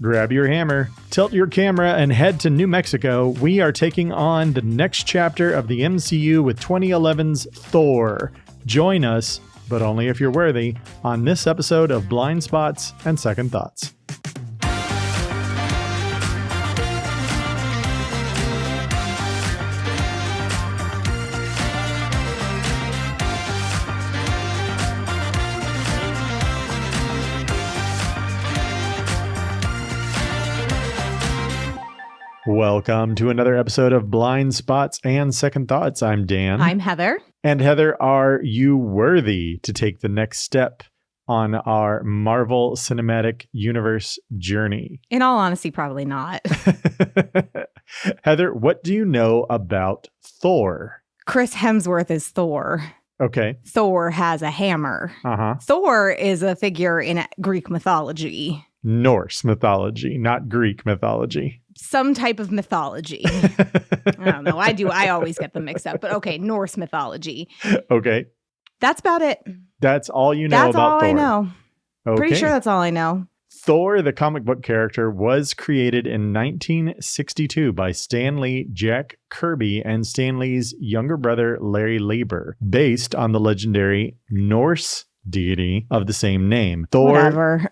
Grab your hammer, tilt your camera, and head to New Mexico. We are taking on the next chapter of the MCU with 2011's Thor. Join us, but only if you're worthy, on this episode of Blind Spots and Second Thoughts. Welcome to another episode of Blind Spots and Second Thoughts. I'm Dan. I'm Heather. And Heather, are you worthy to take the next step on our Marvel Cinematic Universe journey? In all honesty, probably not. Heather, what do you know about Thor? Chris Hemsworth is Thor. Okay. Thor has a hammer. Thor is a figure in Greek mythology. Norse mythology, not Greek mythology. Some type of mythology. I don't know. I always get them mixed up. But okay, Norse mythology. Okay. That's about it. That's all you know about Thor? That's all I know. Okay. Pretty sure that's all I know. Thor, the comic book character, was created in 1962 by Stan Lee, Jack Kirby, and Stan Lee's younger brother, Larry Lieber, based on the legendary Norse deity of the same name. Whatever.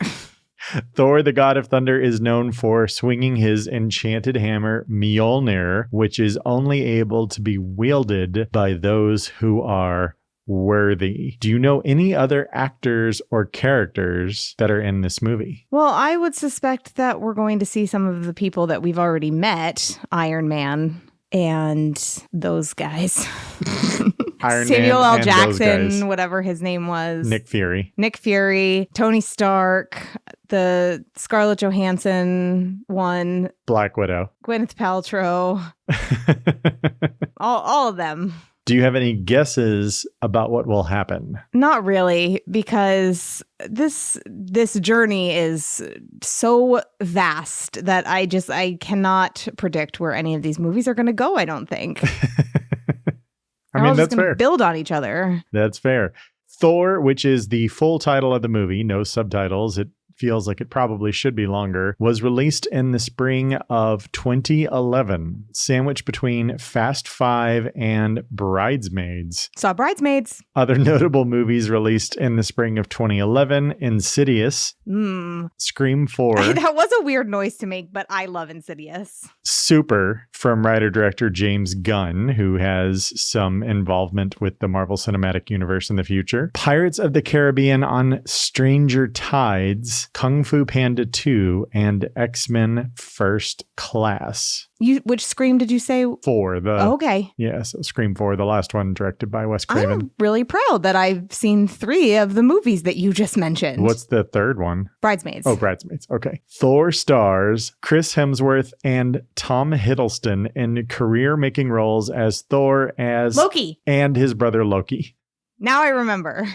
Thor, the god of thunder, is known for swinging his enchanted hammer, Mjolnir, which is only able to be wielded by those who are worthy. Do you know any other actors or characters that are in this movie? Well, I would suspect that we're going to see some of the people that we've already met, Iron Man and those guys. Samuel L. Jackson, whatever his name was. Nick Fury, Tony Stark, the Scarlett Johansson one. Black Widow. Gwyneth Paltrow. all of them. Do you have any guesses about what will happen? Not really, because this journey is so vast that I cannot predict where any of these movies are going to go, I don't think. I mean, that's fair. Build on each other. That's fair. Thor, which is the full title of the movie, no subtitles. It feels like it probably should be longer, was released in the spring of 2011, sandwiched between Fast Five and Bridesmaids. Saw Bridesmaids. Other notable movies released in the spring of 2011, Insidious, Scream 4. That was a weird noise to make, but I love Insidious. Super, from writer-director James Gunn, who has some involvement with the Marvel Cinematic Universe in the future. Pirates of the Caribbean on Stranger Tides, Kung Fu Panda 2, and X-Men First Class. Which Scream did you say? 4. Okay. Yeah, so Scream 4, the last one directed by Wes Craven. I'm really proud that I've seen 3 of the movies that you just mentioned. What's the third one? Bridesmaids. Oh, Bridesmaids. Okay. Thor stars Chris Hemsworth and Tom Hiddleston in career-making roles as Thor, as Loki, and his brother Loki. Now I remember.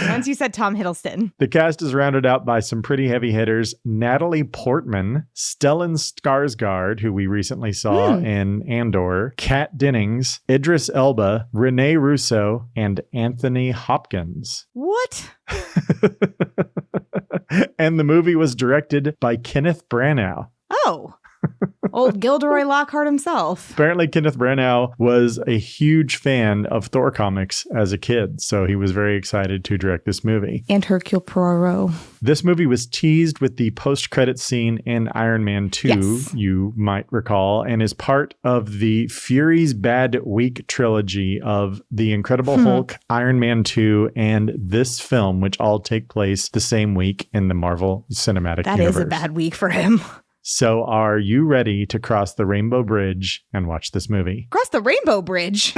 Once you said Tom Hiddleston. The cast is rounded out by some pretty heavy hitters. Natalie Portman, Stellan Skarsgård, who we recently saw in Andor, Kat Dennings, Idris Elba, Rene Russo, and Anthony Hopkins. What? And the movie was directed by Kenneth Branagh. Oh. Old Gilderoy Lockhart himself. Apparently, Kenneth Branagh was a huge fan of Thor comics as a kid, so he was very excited to direct this movie. And Hercule Poirot. This movie was teased with the post-credit scene in Iron Man 2, yes, you might recall, and is part of the Fury's Bad Week trilogy of The Incredible Hulk, Iron Man 2, and this film, which all take place the same week in the Marvel Cinematic Universe. That is a bad week for him. So are you ready to cross the Rainbow Bridge and watch this movie? Cross the Rainbow Bridge?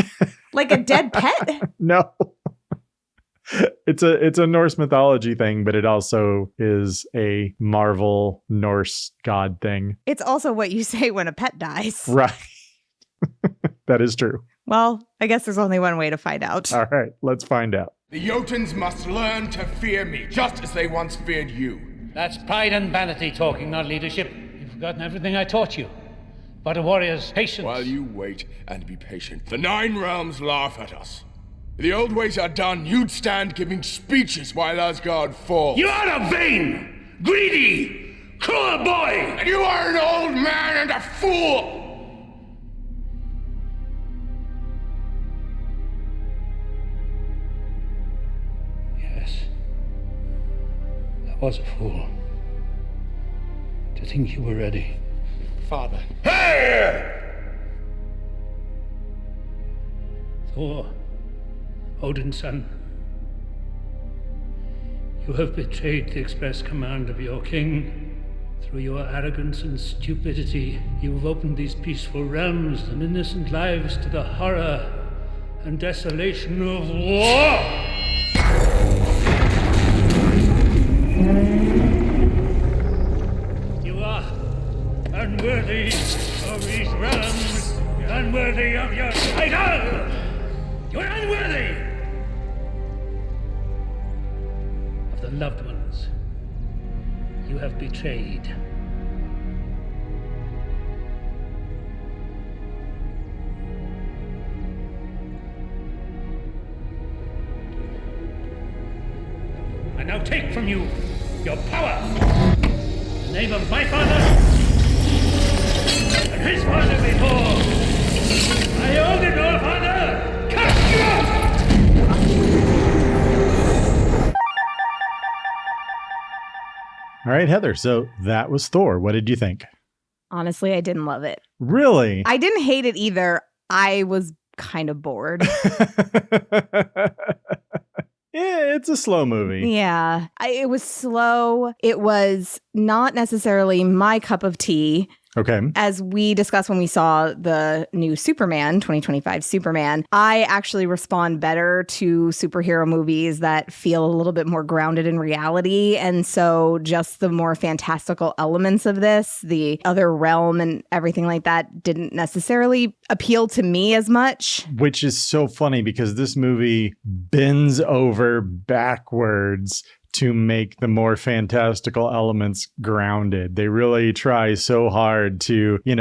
Like a dead pet? No. It's a Norse mythology thing, but it also is a Marvel Norse god thing. It's also what you say when a pet dies. Right. That is true. Well, I guess there's only one way to find out. All right, let's find out. The Jotuns must learn to fear me, just as they once feared you. That's pride and vanity talking, not leadership. You've forgotten everything I taught you. But a warrior's patience. While you wait and be patient, the Nine Realms laugh at us. The old ways are done. You'd stand giving speeches while Asgard falls. You are a vain, greedy, cruel a boy! And you are an old man and a fool! Yes. I was a fool. To think you were ready. Father. Hey! Thor, Odin's son. You have betrayed the express command of your king. Through your arrogance and stupidity, you have opened these peaceful realms and innocent lives to the horror and desolation of war! You are unworthy of these realms, unworthy of your title! You're unworthy of the loved ones you have betrayed. I now take from you your power. In the name of my father and his father before, I Odin, your father, cast you out! All right, Heather. So that was Thor. What did you think? Honestly, I didn't love it. Really? I didn't hate it either. I was kind of bored. Yeah, it's a slow movie. Yeah, it was slow. It was not necessarily my cup of tea. Okay. As we discussed when we saw the new Superman, 2025 Superman, I actually respond better to superhero movies that feel a little bit more grounded in reality. And so just the more fantastical elements of this, the other realm and everything like that, didn't necessarily appeal to me as much. Which is so funny because this movie bends over backwards to make the more fantastical elements grounded. They really try so hard to, the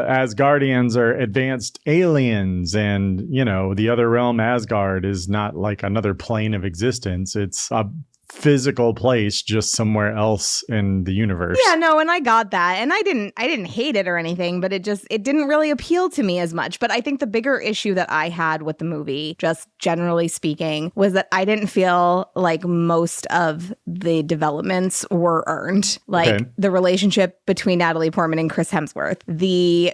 Asgardians are advanced aliens, and, the other realm, Asgard, is not like another plane of existence. It's a physical place just somewhere else in the universe. Yeah, no, and I got that. And I didn't hate it or anything, but it didn't really appeal to me as much. But I think the bigger issue that I had with the movie, just generally speaking, was that I didn't feel like most of the developments were earned. Like the relationship between Natalie Portman and Chris Hemsworth, the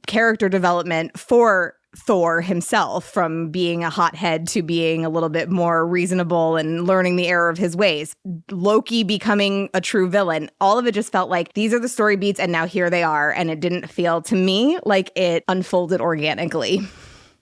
character development for Thor himself, from being a hothead to being a little bit more reasonable and learning the error of his ways, Loki becoming a true villain. All of it just felt like these are the story beats and now here they are. And it didn't feel to me like it unfolded organically.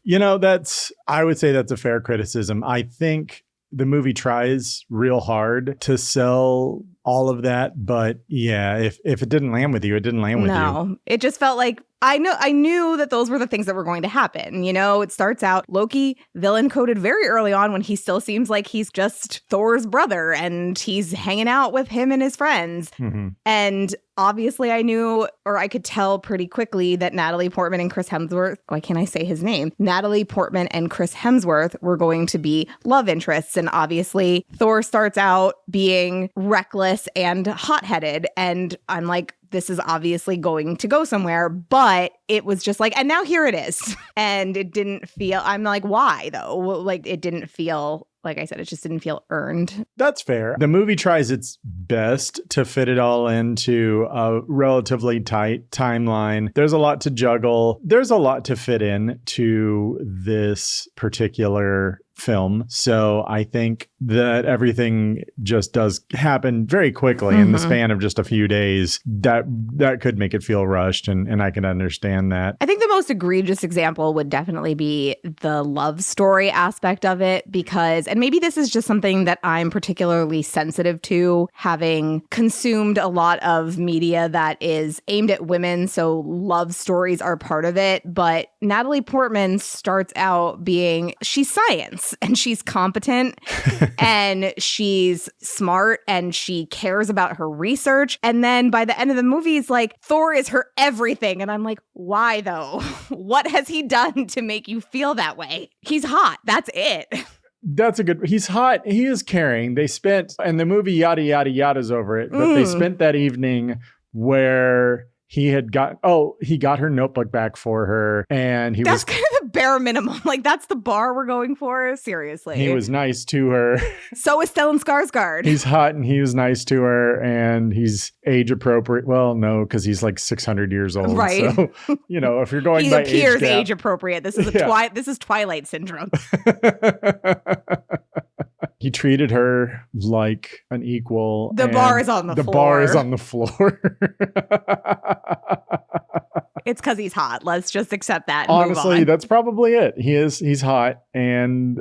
I would say that's a fair criticism. I think the movie tries real hard to sell all of that. But yeah, if it didn't land with you, it didn't land with you. No, it just felt like I knew that those were the things that were going to happen. It starts out Loki villain coded very early on when he still seems like he's just Thor's brother and he's hanging out with him and his friends. Mm-hmm. And obviously I knew, or I could tell pretty quickly, that Natalie Portman and Chris Hemsworth, why can't I say his name? Natalie Portman and Chris Hemsworth were going to be love interests. And obviously Thor starts out being reckless and hot-headed. And I'm like, this is obviously going to go somewhere, but it was just like, and now here it is. And it didn't feel, I'm like, why though? Like, it didn't feel, like I said, it just didn't feel earned. That's fair. The movie tries its best to fit it all into a relatively tight timeline. There's a lot to juggle. There's a lot to fit in to this particular film. So I think that everything just does happen very quickly in the span of just a few days. That could make it feel rushed, and I can understand that. I think the most egregious example would definitely be the love story aspect of it, because, and maybe this is just something that I'm particularly sensitive to, having consumed a lot of media that is aimed at women, so love stories are part of it. But Natalie Portman starts out being, she's science and she's competent and she's smart and she cares about her research. And then by the end of the movie, it's like Thor is her everything. And I'm like, why though? What has he done to make you feel that way? He's hot. That's it. He's hot. He is caring. They spent, and the movie yada, yada, yada's over it, but they spent that evening where he got her notebook back for her, and that's kind of the bare minimum. Like, that's the bar we're going for. Seriously. He was nice to her. So is Stellan Skarsgård. He's hot and he was nice to her, and he's age appropriate. Well, no, because he's like 600 years old. Right. So, if you're going he by appears age appropriate. This is this is Twilight syndrome. He treated her like an equal. The bar is on the floor. The bar is on the floor. It's because he's hot. Let's just accept that. Honestly, that's probably it. He's hot, and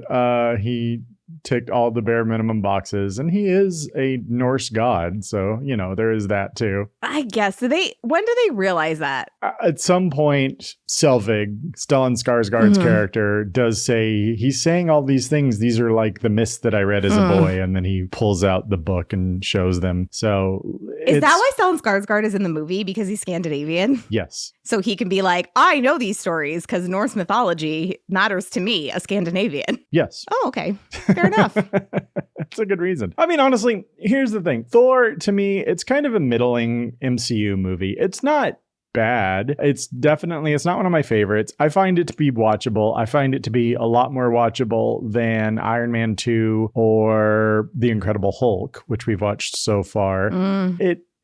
he ticked all the bare minimum boxes, and he is a Norse god, so there is that too. I guess. When do they realize that? At some point, Stellan Skarsgård's character does say, he's saying all these things. These are like the myths that I read as a boy, and then he pulls out the book and shows them. So is that why Stellan Skarsgård is in the movie? Because he's Scandinavian? Yes. So he can be like, I know these stories because Norse mythology matters to me, a Scandinavian. Yes. Oh, okay. Fair enough. That's a good reason. I mean, honestly, here's the thing. Thor, to me, it's kind of a middling MCU movie. It's not bad. It's not one of my favorites. I find it to be watchable. I find it to be a lot more watchable than Iron Man 2 or The Incredible Hulk, which we've watched so far.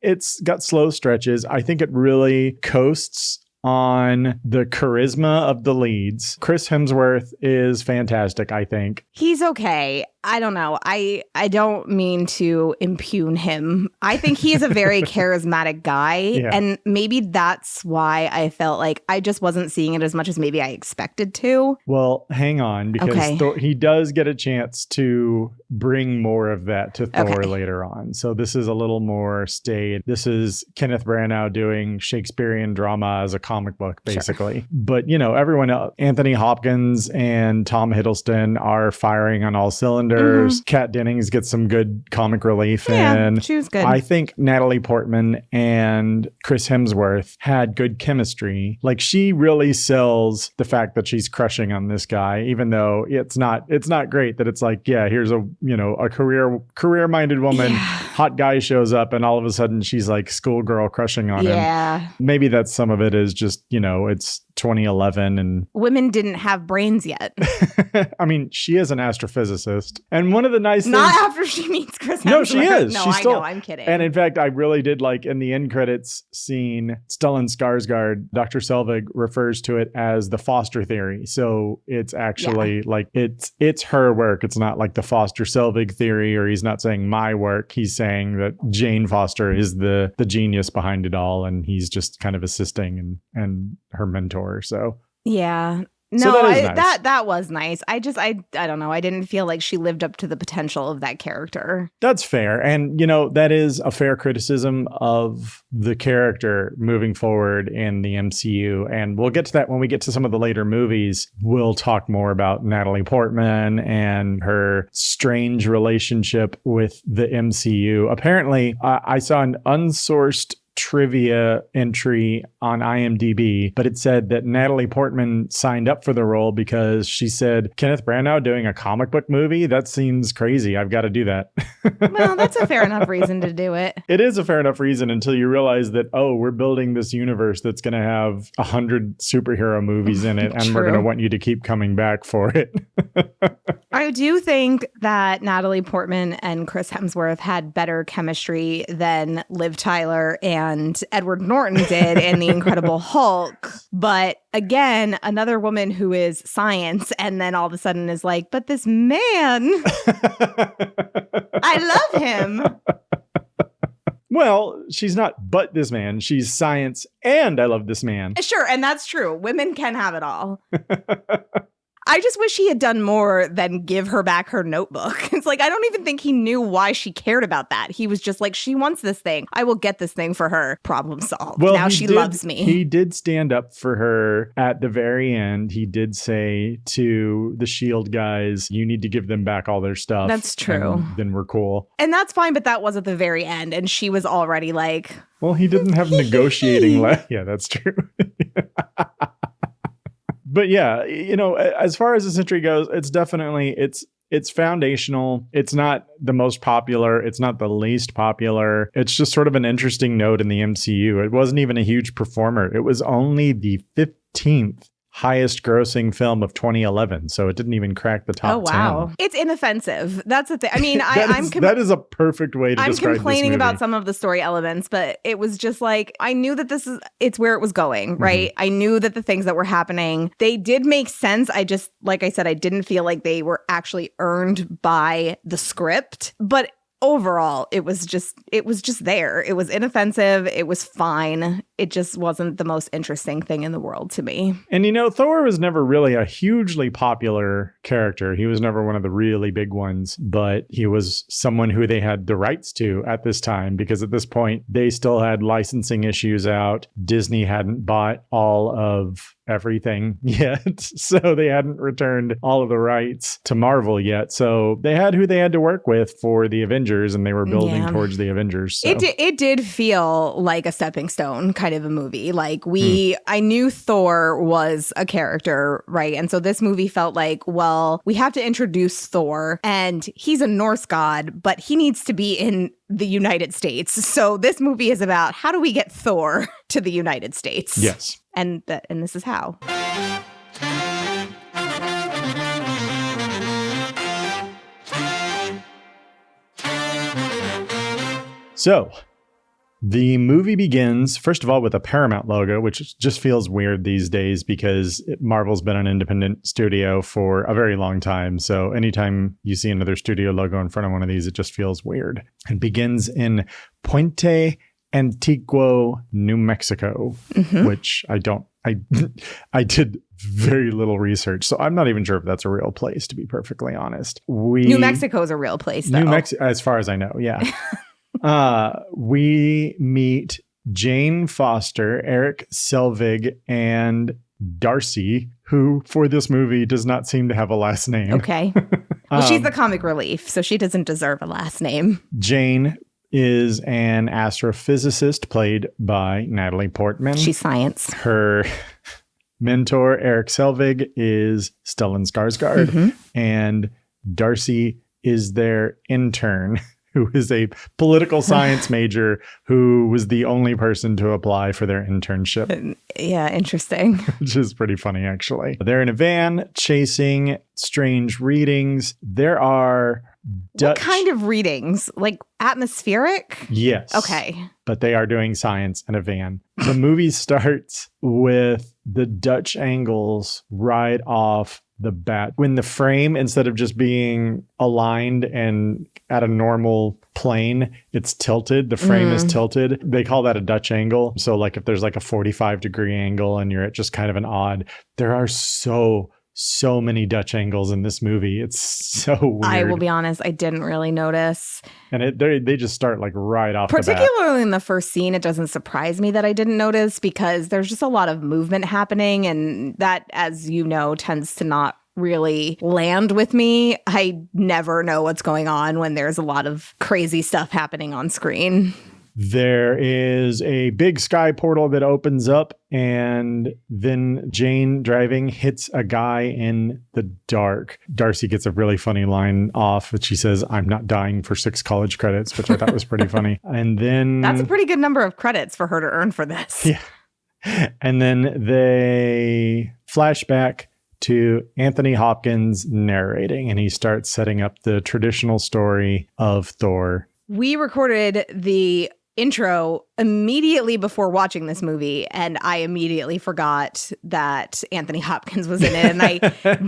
It's got slow stretches. I think it really coasts on the charisma of the leads. Chris Hemsworth is fantastic, I think. He's okay. I don't know. I don't mean to impugn him. I think he is a very charismatic guy. Yeah. And maybe that's why I felt like I just wasn't seeing it as much as maybe I expected to. Well, hang on, because he does get a chance to bring more of that to Thor later on. So this is a little more staid. This is Kenneth Branagh doing Shakespearean drama as a comic book, basically. Sure. But, everyone else, Anthony Hopkins and Tom Hiddleston are firing on all cylinders. Kat Dennings gets some good comic relief in. She was good. I think Natalie Portman and Chris Hemsworth had good chemistry. Like, she really sells the fact that she's crushing on this guy, even though it's not great that it's like, here's a career-minded woman, hot guy shows up, and all of a sudden she's like schoolgirl crushing on him. Maybe that's some of it is just, it's 2011 and women didn't have brains yet. I mean, she is an astrophysicist. And one of the nice Not things... after she meets Chris Hemsworth. No, she is. No, She's know. I'm kidding. And in fact, I really did like in the end credits scene, Stellan Skarsgård, Dr. Selvig refers to it as the Foster theory. So it's actually like it's her work. It's not like the Foster Selvig theory, or he's not saying my work. He's saying that Jane Foster is the genius behind it all, and he's just kind of assisting and her mentor. So yeah. No, so nice. that was nice. I don't know. I didn't feel like she lived up to the potential of that character. That's fair. And, that is a fair criticism of the character moving forward in the MCU. And we'll get to that when we get to some of the later movies. We'll talk more about Natalie Portman and her strange relationship with the MCU. Apparently, I saw an unsourced trivia entry on IMDb, but it said that Natalie Portman signed up for the role because she said, Kenneth Branagh doing a comic book movie? That seems crazy. I've got to do that. Well, that's a fair enough reason to do it. It is a fair enough reason until you realize that, we're building this universe that's going to have 100 superhero movies in it, and we're going to want you to keep coming back for it. I do think that Natalie Portman and Chris Hemsworth had better chemistry than Liv Tyler and Edward Norton did in The Incredible Hulk. But again, another woman who is science and then all of a sudden is like, but this man, I love him. Well, she's not but this man. She's science and I love this man. Sure, and that's true. Women can have it all. I just wish he had done more than give her back her notebook. It's like, I don't even think he knew why she cared about that. He was just like, she wants this thing. I will get this thing for her. Problem solved. Well, now she loves me. He did stand up for her at the very end. He did say to the S.H.I.E.L.D. guys, you need to give them back all their stuff. That's true. Then we're cool. And that's fine, but that was at the very end. And she was already like... Well, he didn't have negotiating left. Yeah, that's true. But yeah, as far as this entry goes, it's definitely, It's foundational. It's not the most popular. It's not the least popular. It's just sort of an interesting note in the MCU. It wasn't even a huge performer. It was only the 15th highest grossing film of 2011. So it didn't even crack the top 10. It's inoffensive. That's the thing. I mean, that is a perfect way to describe this movie. I'm complaining about some of the story elements, but it was just like, I knew that it's where it was going, right? I knew that the things that were happening, they did make sense. I just, like I said, I didn't feel like they were actually earned by the script, but overall, it was just there. It was inoffensive. It was fine. It just wasn't the most interesting thing in the world to me. And Thor was never really a hugely popular character. He was never one of the really big ones, but he was someone who they had the rights to at this time, because at this point, they still had licensing issues out. Disney hadn't bought all of everything yet. So they hadn't returned all of the rights to Marvel yet. So they had who they had to work with for the Avengers, and they were building towards the Avengers. So. It did feel like a stepping stone kind of a movie. Like I knew Thor was a character, right? And so this movie felt like, well, we have to introduce Thor, and he's a Norse god, but he needs to be in the United States. So this movie is about how do we get Thor to the United States? Yes. And this is how. So the movie begins, first of all, with a Paramount logo, which just feels weird these days because Marvel's been an independent studio for a very long time. So anytime you see another studio logo in front of one of these, it just feels weird. It begins in Puente Antiguo, New Mexico, which I did very little research, so I'm not even sure if that's a real place, to be perfectly honest. New Mexico is a real place, though. As far as I know, yeah. We meet Jane Foster, Eric Selvig, and Darcy, who for this movie does not seem to have a last name. Okay. Well, she's the comic relief, so she doesn't deserve a last name. Jane is an astrophysicist played by Natalie Portman. She's science. Her mentor, Eric Selvig, is Stellan Skarsgård. And Darcy is their intern, who is a political science major who was the only person to apply for their internship. Yeah, interesting. Which is pretty funny, actually. They're in a van chasing strange readings. There are Dutch... What kind of readings? Like atmospheric? Yes. Okay. But they are doing science in a van. The movie starts with the Dutch angles right off the bat. When the frame, instead of just being aligned and at a normal plane, it's tilted. The frame is tilted. They call that a Dutch angle. So like if there's like a 45-degree angle and you're at just kind of an odd, there are so many Dutch angles in this movie. It's so weird. I will be honest, I didn't really notice. And they just start like right off the bat. Particularly in the first scene, it doesn't surprise me that I didn't notice because there's just a lot of movement happening. And that, as you know, tends to not really land with me. I never know what's going on when there's a lot of crazy stuff happening on screen. There is a big sky portal that opens up, and then Jane driving hits a guy in the dark. Darcy gets a really funny line off that she says, "I'm not dying for 6 college credits," which I thought was pretty funny. And then... That's a pretty good number of credits for her to earn for this. Yeah. And then they flash back to Anthony Hopkins narrating, and he starts setting up the traditional story of Thor. We recorded the intro immediately before watching this movie, and I immediately forgot that Anthony Hopkins was in it, and I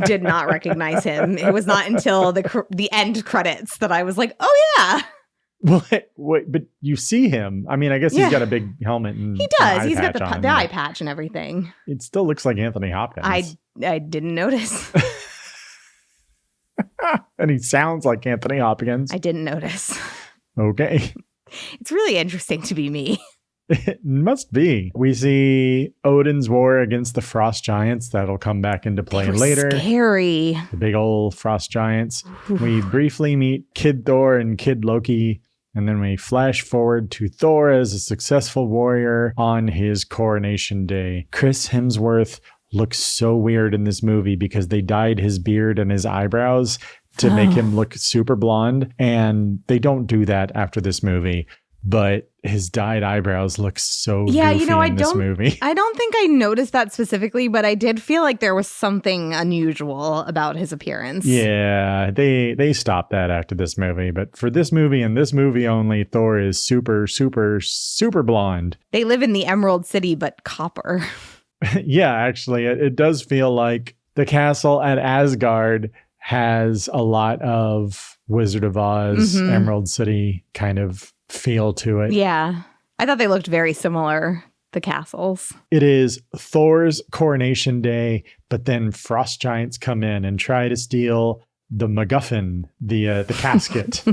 did not recognize him. It was not until the end credits that I was like, oh yeah. Well, wait, but you see him. I mean, I guess he's got a big helmet. And he does. He's got the eye patch and everything. It still looks like Anthony Hopkins. I didn't notice. And he sounds like Anthony Hopkins. I didn't notice. Okay. It's really interesting to be me. It must be. We see Odin's war against the frost giants. That'll come back into play later. Scary. The big old frost giants. We briefly meet Kid Thor and Kid Loki. And then we flash forward to Thor as a successful warrior on his coronation day. Chris Hemsworth looks so weird in this movie because they dyed his beard and his eyebrows to make him look super blonde. And they don't do that after this movie. But his dyed eyebrows look so goofy in this movie. I don't think I noticed that specifically, but I did feel like there was something unusual about his appearance. Yeah, they stopped that after this movie. But for this movie and this movie only, Thor is super, super, super blonde. They live in the Emerald City, but copper. Yeah, actually, it does feel like the castle at Asgard has a lot of Wizard of Oz, Emerald City kind of feel to it. Yeah. I thought they looked very similar, the castles. It is Thor's coronation day, but then frost giants come in and try to steal the MacGuffin, the casket,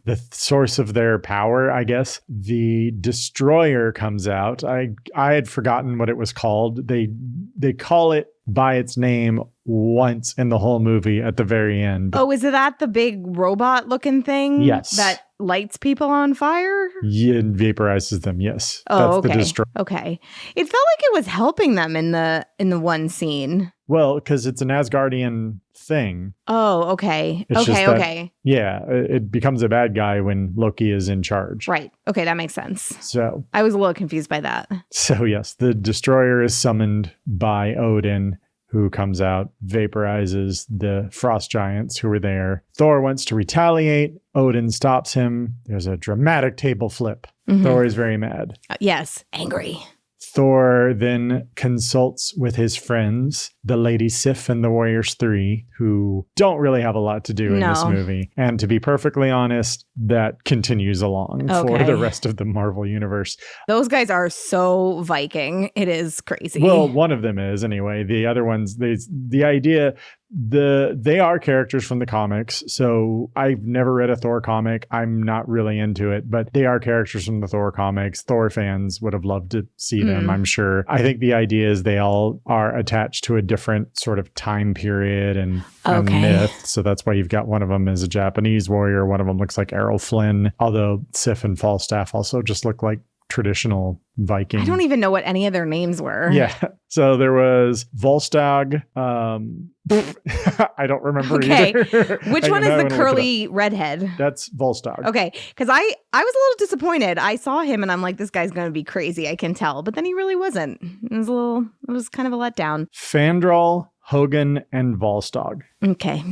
the source of their power, I guess. The destroyer comes out. I had forgotten what it was called. They call it by its name once in the whole movie at the very end. Oh, is it that the big robot looking thing? Yes. That lights people on fire? Yeah, and vaporizes them, yes. Oh, That's okay. the destroyer. Okay. It felt like it was helping them in the one scene. Well, because it's an Asgardian thing. Oh, okay. It's Okay. Yeah, it becomes a bad guy when Loki is in charge. Right. Okay, that makes sense. So I was a little confused by that. So yes, the destroyer is summoned by Odin, who comes out, vaporizes the frost giants who were there. Thor wants to retaliate. Odin stops him. There's a dramatic table flip. Thor is very mad. Yes, angry. Thor then consults with his friends, the Lady Sif and the Warriors 3, who don't really have a lot to do in this movie. And to be perfectly honest, that continues along for the rest of the Marvel Universe. Those guys are so Viking. It is crazy. Well, one of them is anyway. The other ones, the idea... They are characters from the comics, so I've never read a Thor comic. I'm not really into it, but they are characters from the Thor comics. Thor fans would have loved to see them, I'm sure. I think the idea is they all are attached to a different sort of time period and myth, so that's why you've got one of them as a Japanese warrior, one of them looks like Errol Flynn, although Sif and Falstaff also just look like traditional Viking. I don't even know what any of their names were. Yeah. So there was Volstagg. I don't remember either. Which one is the curly redhead? That's Volstagg. Okay. Because I was a little disappointed. I saw him and I'm like, this guy's going to be crazy. I can tell. But then he really wasn't. It was kind of a letdown. Fandral, Hogan, and Volstagg. Okay.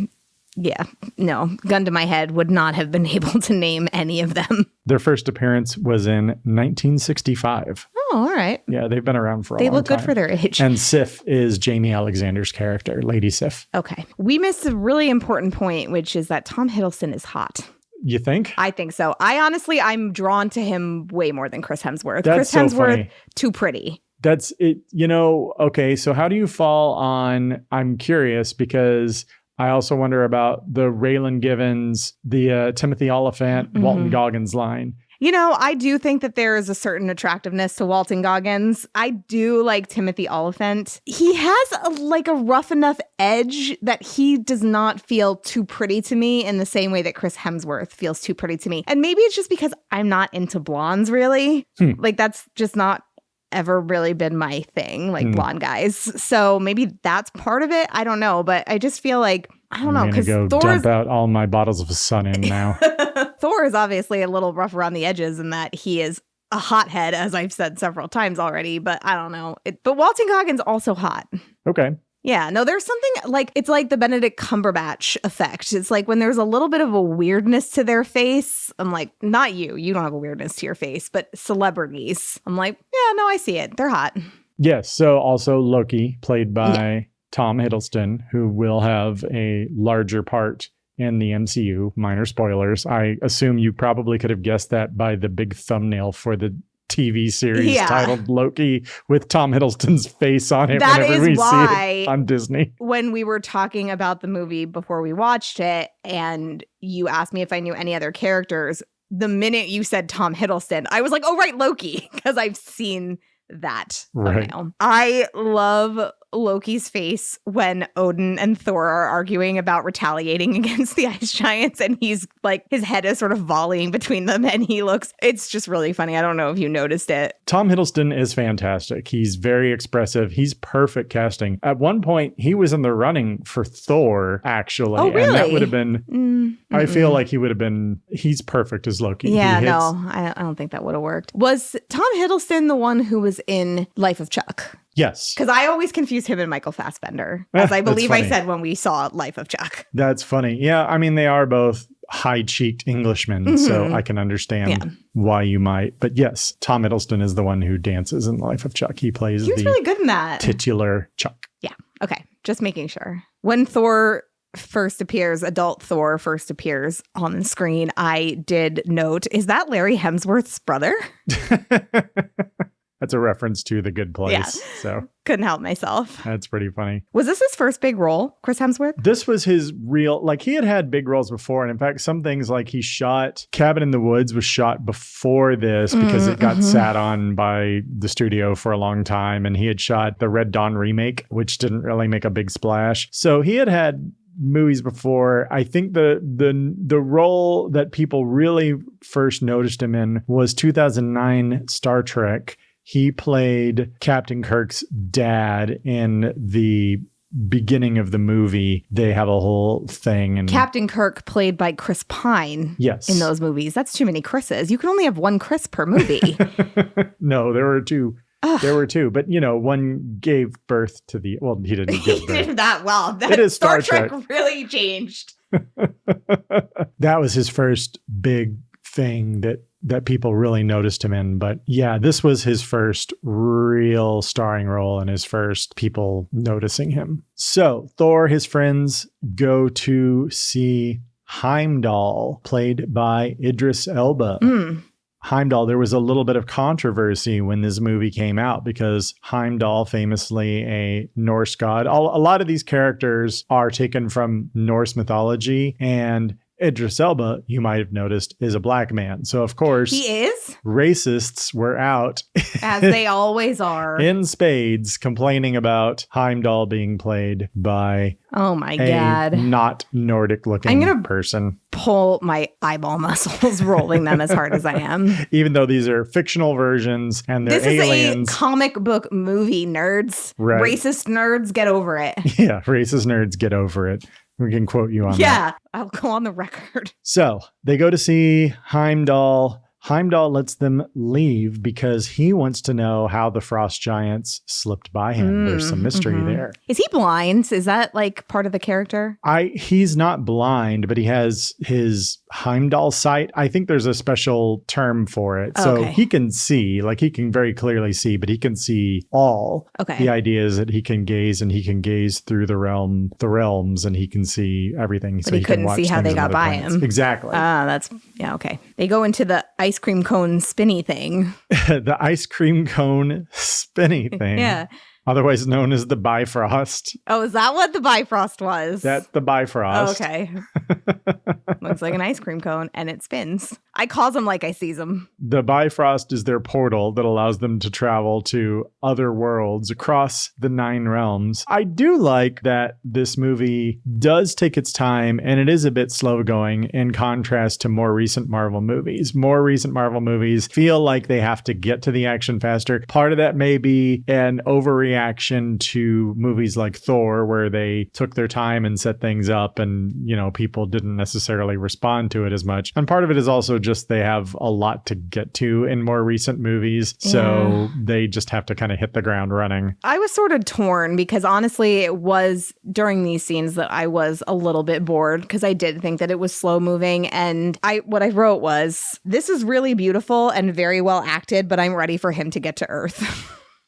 Yeah, no, gun to my head, would not have been able to name any of them. Their first appearance was in 1965. Oh, all right. Yeah, they've been around for a long time. They look good for their age. And Sif is Jamie Alexander's character, Lady Sif. Okay. We missed a really important point, which is that Tom Hiddleston is hot. You think? I think so. I'm drawn to him way more than Chris Hemsworth. That's Chris Hemsworth, funny. too pretty. That's it. Okay, so how do you fall on, I'm curious because... I also wonder about the Raylan Givens, the Timothy Oliphant, Walton Goggins line. I do think that there is a certain attractiveness to Walton Goggins. I do like Timothy Oliphant. He has a rough enough edge that he does not feel too pretty to me in the same way that Chris Hemsworth feels too pretty to me. And maybe it's just because I'm not into blondes, really. That's just not ever really been my thing, blonde guys. So maybe that's part of it. I don't know, but I just feel like, I don't know, because Thor dump out all my bottles of Sun in now. Thor is obviously a little rough around the edges in that he is a hothead, as I've said several times already, but I don't know. But Walton Goggins also hot. Okay. Yeah, no, there's something it's like the Benedict Cumberbatch effect. It's like when there's a little bit of a weirdness to their face. I'm like, not you. You don't have a weirdness to your face, but celebrities. I'm like, yeah, no, I see it. They're hot. Yes. So also Loki, played by Tom Hiddleston, who will have a larger part in the MCU. Minor spoilers. I assume you probably could have guessed that by the big thumbnail for the TV series titled Loki with Tom Hiddleston's face on it whenever we see it on Disney. When we were talking about the movie before we watched it and you asked me if I knew any other characters, the minute you said Tom Hiddleston, I was like, oh, right, Loki, because I've seen that thumbnail. I love Loki's face when Odin and Thor are arguing about retaliating against the ice giants, and he's like, his head is sort of volleying between them, and it's just really funny. I don't know if you noticed it. Tom Hiddleston is fantastic. He's very expressive. He's perfect casting. At one point, he was in the running for Thor, actually. Oh, really? And that would have been, I feel like he's perfect as Loki. Yeah, no, I don't think that would have worked. Was Tom Hiddleston the one who was in Life of Chuck? Yes. Because I always confuse him and Michael Fassbender, as I believe I said when we saw Life of Chuck. That's funny. Yeah, I mean, they are both high-cheeked Englishmen, so I can understand why you might. But yes, Tom Hiddleston is the one who dances in Life of Chuck. He was really good in that. Titular Chuck. Yeah. Okay. Just making sure. When Thor first appears, adult Thor first appears on the screen, I did note, is that Larry Hemsworth's brother? That's a reference to The Good Place. Yeah. So couldn't help myself. That's pretty funny. Was this his first big role, Chris Hemsworth? This was his real, like, he had big roles before. And in fact, some things like he shot Cabin in the Woods was shot before this because it got sat on by the studio for a long time. And he had shot the Red Dawn remake, which didn't really make a big splash. So he had movies before. I think the role that people really first noticed him in was 2009 Star Trek. He played Captain Kirk's dad in the beginning of the movie. They have a whole thing. And Captain Kirk played by Chris Pine. Yes. In those movies. That's too many Chris's. You can only have one Chris per movie. No, there were two. Ugh. There were two, but one gave birth to he didn't give birth. He did that well. It is Star Trek really changed. That was his first big thing that people really noticed him in. But yeah, this was his first real starring role and his first people noticing him. So Thor, his friends go to see Heimdall, played by Idris Elba. Heimdall, there was a little bit of controversy when this movie came out because Heimdall, famously a Norse god, a lot of these characters are taken from Norse mythology, and Idris Elba, you might have noticed, is a black man. So, of course, he is. Racists were out. As they always are. In spades, complaining about Heimdall being played by God, not Nordic looking person. Pull my eyeball muscles, rolling them as hard as I am. Even though these are fictional versions and they're aliens. This is a comic book movie, nerds. Right. Racist nerds, get over it. Yeah, racist nerds, get over it. We can quote you on that. Yeah, I'll go on the record. So they go to see Heimdall. Heimdall lets them leave because he wants to know how the frost giants slipped by him. There's some mystery there. Is he blind? Is that like part of the character? He's not blind, but he has his Heimdall sight. I think there's a special term for it. So he can see, like he can very clearly see, but he can see all. Okay. The idea is that he can gaze and he can gaze through the realms and he can see everything. But so he couldn't see how they got by him. Exactly. Okay. They go into the ice cream cone spinny thing. The ice cream cone spinny thing. Yeah. Otherwise known as the Bifrost. Oh, is that what the Bifrost was? That's the Bifrost. Okay. Looks like an ice cream cone and it spins. I call them like I sees them. The Bifrost is their portal that allows them to travel to other worlds across the 9 realms. I do like that this movie does take its time and it is a bit slow going in contrast to more recent Marvel movies. More recent Marvel movies feel like they have to get to the action faster. Part of that may be an overreaction to movies like Thor, where they took their time and set things up and, people didn't necessarily respond to it as much. And part of it is also just they have a lot to get to in more recent movies. So they just have to kind of hit the ground running. I was sort of torn because honestly, it was during these scenes that I was a little bit bored because I did think that it was slow moving. And what I wrote was, this is really beautiful and very well acted, but I'm ready for him to get to Earth.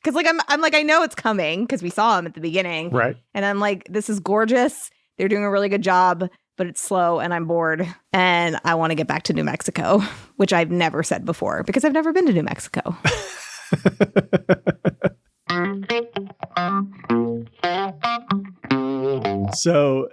Because I'm like, I know it's coming because we saw him at the beginning. Right. And I'm like, this is gorgeous. They're doing a really good job, but it's slow and I'm bored. And I want to get back to New Mexico, which I've never said before because I've never been to New Mexico. So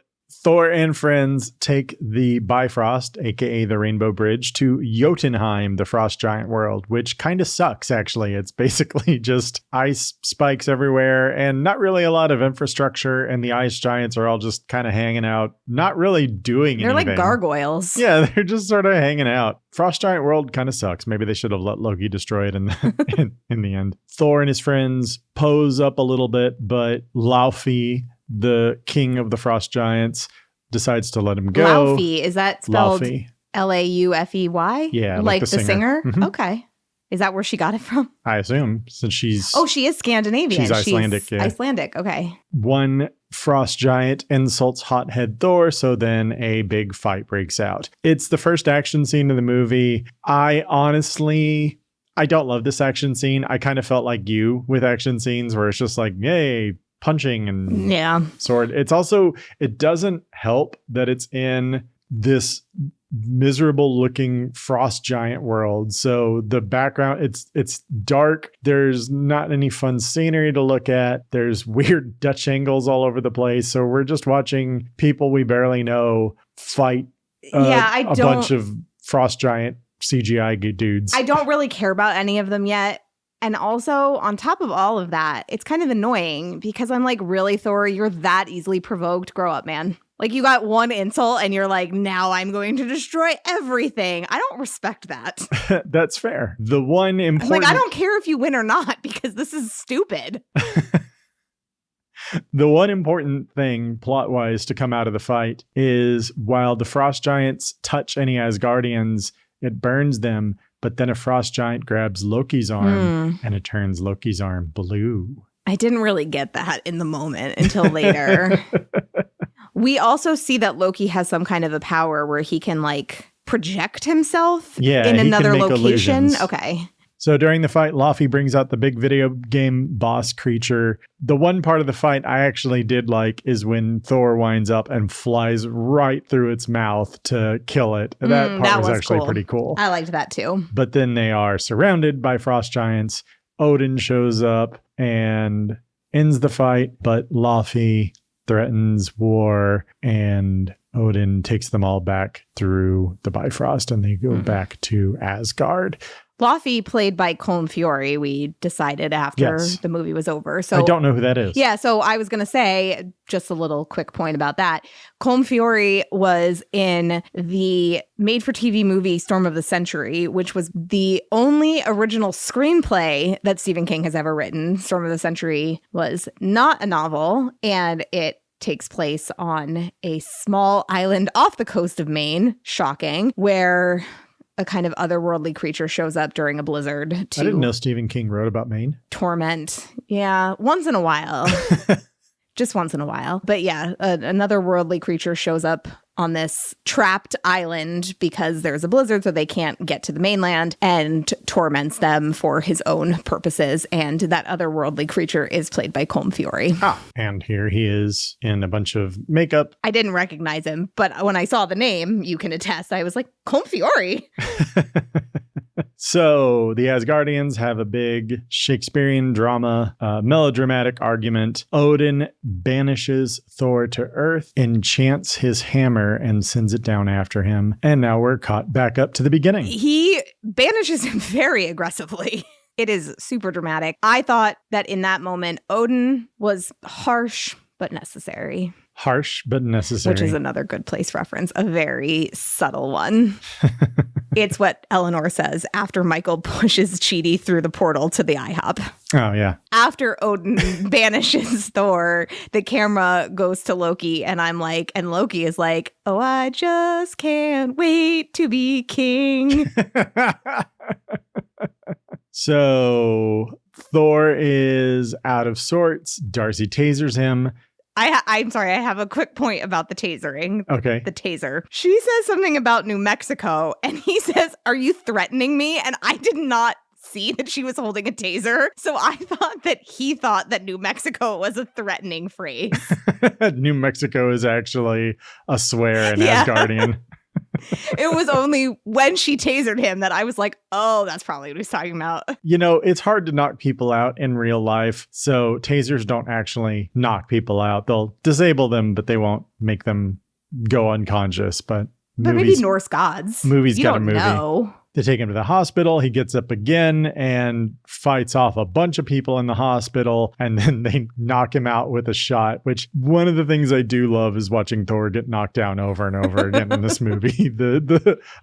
Thor and friends take the Bifrost, aka the Rainbow Bridge, to Jotunheim, the frost giant world, which kind of sucks, actually. It's basically just ice spikes everywhere and not really a lot of infrastructure, and the ice giants are all just kind of hanging out, not really doing anything. They're like gargoyles. Yeah, they're just sort of hanging out. Frost giant world kind of sucks. Maybe they should have let Loki destroy it in the end. Thor and his friends pose up a little bit, but Laufey, the king of the frost giants, decides to let him go. Laufey, is that spelled Laufey. Laufey? Yeah, like the singer? Mm-hmm. Okay. Is that where she got it from? I assume, since she's... Oh, she is Scandinavian. She's Icelandic, yeah. Icelandic, okay. One frost giant insults hothead Thor, so then a big fight breaks out. It's the first action scene of the movie. I don't love this action scene. I kind of felt like you with action scenes where it's just like, yay, punching and sword. It's also, it doesn't help that it's in this miserable looking frost giant world. So the background, it's dark. There's not any fun scenery to look at. There's weird Dutch angles all over the place. So we're just watching people we barely know fight a bunch of frost giant CGI dudes. I don't really care about any of them yet. And also, on top of all of that, it's kind of annoying because I'm like, really, Thor, you're that easily provoked? Grow up, man. Like, you got one insult and you're like, now I'm going to destroy everything. I don't respect that. That's fair. The one important... Like, I don't care if you win or not because this is stupid. The one important thing, plot-wise, to come out of the fight is while the frost giants touch any Asgardians, it burns them, but then a frost giant grabs Loki's arm and it turns Loki's arm blue. I didn't really get that in the moment until later. We also see that Loki has some kind of a power where he can like project himself in another location. Illusions. Okay. So during the fight, Laufey brings out the big video game boss creature. The one part of the fight I actually did like is when Thor winds up and flies right through its mouth to kill it. That part was actually cool. pretty cool. I liked that too. But then they are surrounded by frost giants. Odin shows up and ends the fight, but Laufey threatens war and Odin takes them all back through the Bifrost and they go back to Asgard. Laufey, played by Colm Feore, we decided after the movie was over. So I don't know who that is. Yeah, so I was going to say just a little quick point about that. Colm Feore was in the made-for-TV movie Storm of the Century, which was the only original screenplay that Stephen King has ever written. Storm of the Century was not a novel, and it takes place on a small island off the coast of Maine, shocking, where a kind of otherworldly creature shows up during a blizzard to... I didn't know Stephen King wrote about Maine. Torment. Yeah, once in a while. Just once in a while. But yeah, another worldly creature shows up on this trapped island because there's a blizzard, so they can't get to the mainland, and torments them for his own purposes. And that otherworldly creature is played by Colm Feore. And here he is in a bunch of makeup. I didn't recognize him, but when I saw the name, you can attest, I was like, Colm Feore. So the Asgardians have a big Shakespearean drama, melodramatic argument. Odin banishes Thor to Earth, enchants his hammer, and sends it down after him. And now we're caught back up to the beginning. He banishes him very aggressively. It is super dramatic. I thought that in that moment, Odin was harsh but necessary. Harsh but necessary. Which is another Good Place reference, a very subtle one. It's what Eleanor says after Michael pushes Chidi through the portal to the IHOP. Oh, yeah. After Odin banishes Thor, the camera goes to Loki, and I'm like, and Loki is like, oh, I just can't wait to be king. So Thor is out of sorts. Darcy tasers him. I'm sorry, I have a quick point about the tasering. Okay. The taser. She says something about New Mexico, and he says, are you threatening me? And I did not see that she was holding a taser. So I thought that he thought that New Mexico was a threatening phrase. New Mexico is actually a swear in Asgardian. It was only when she tasered him that I was like, oh, that's probably what he's talking about. You know, it's hard to knock people out in real life. So tasers don't actually knock people out. They'll disable them, but they won't make them go unconscious, but maybe Norse gods. Movies got a movie. Know. They take him to the hospital. He gets up again and fights off a bunch of people in the hospital. And then they knock him out with a shot, which one of the things I do love is watching Thor get knocked down over and over again in this movie.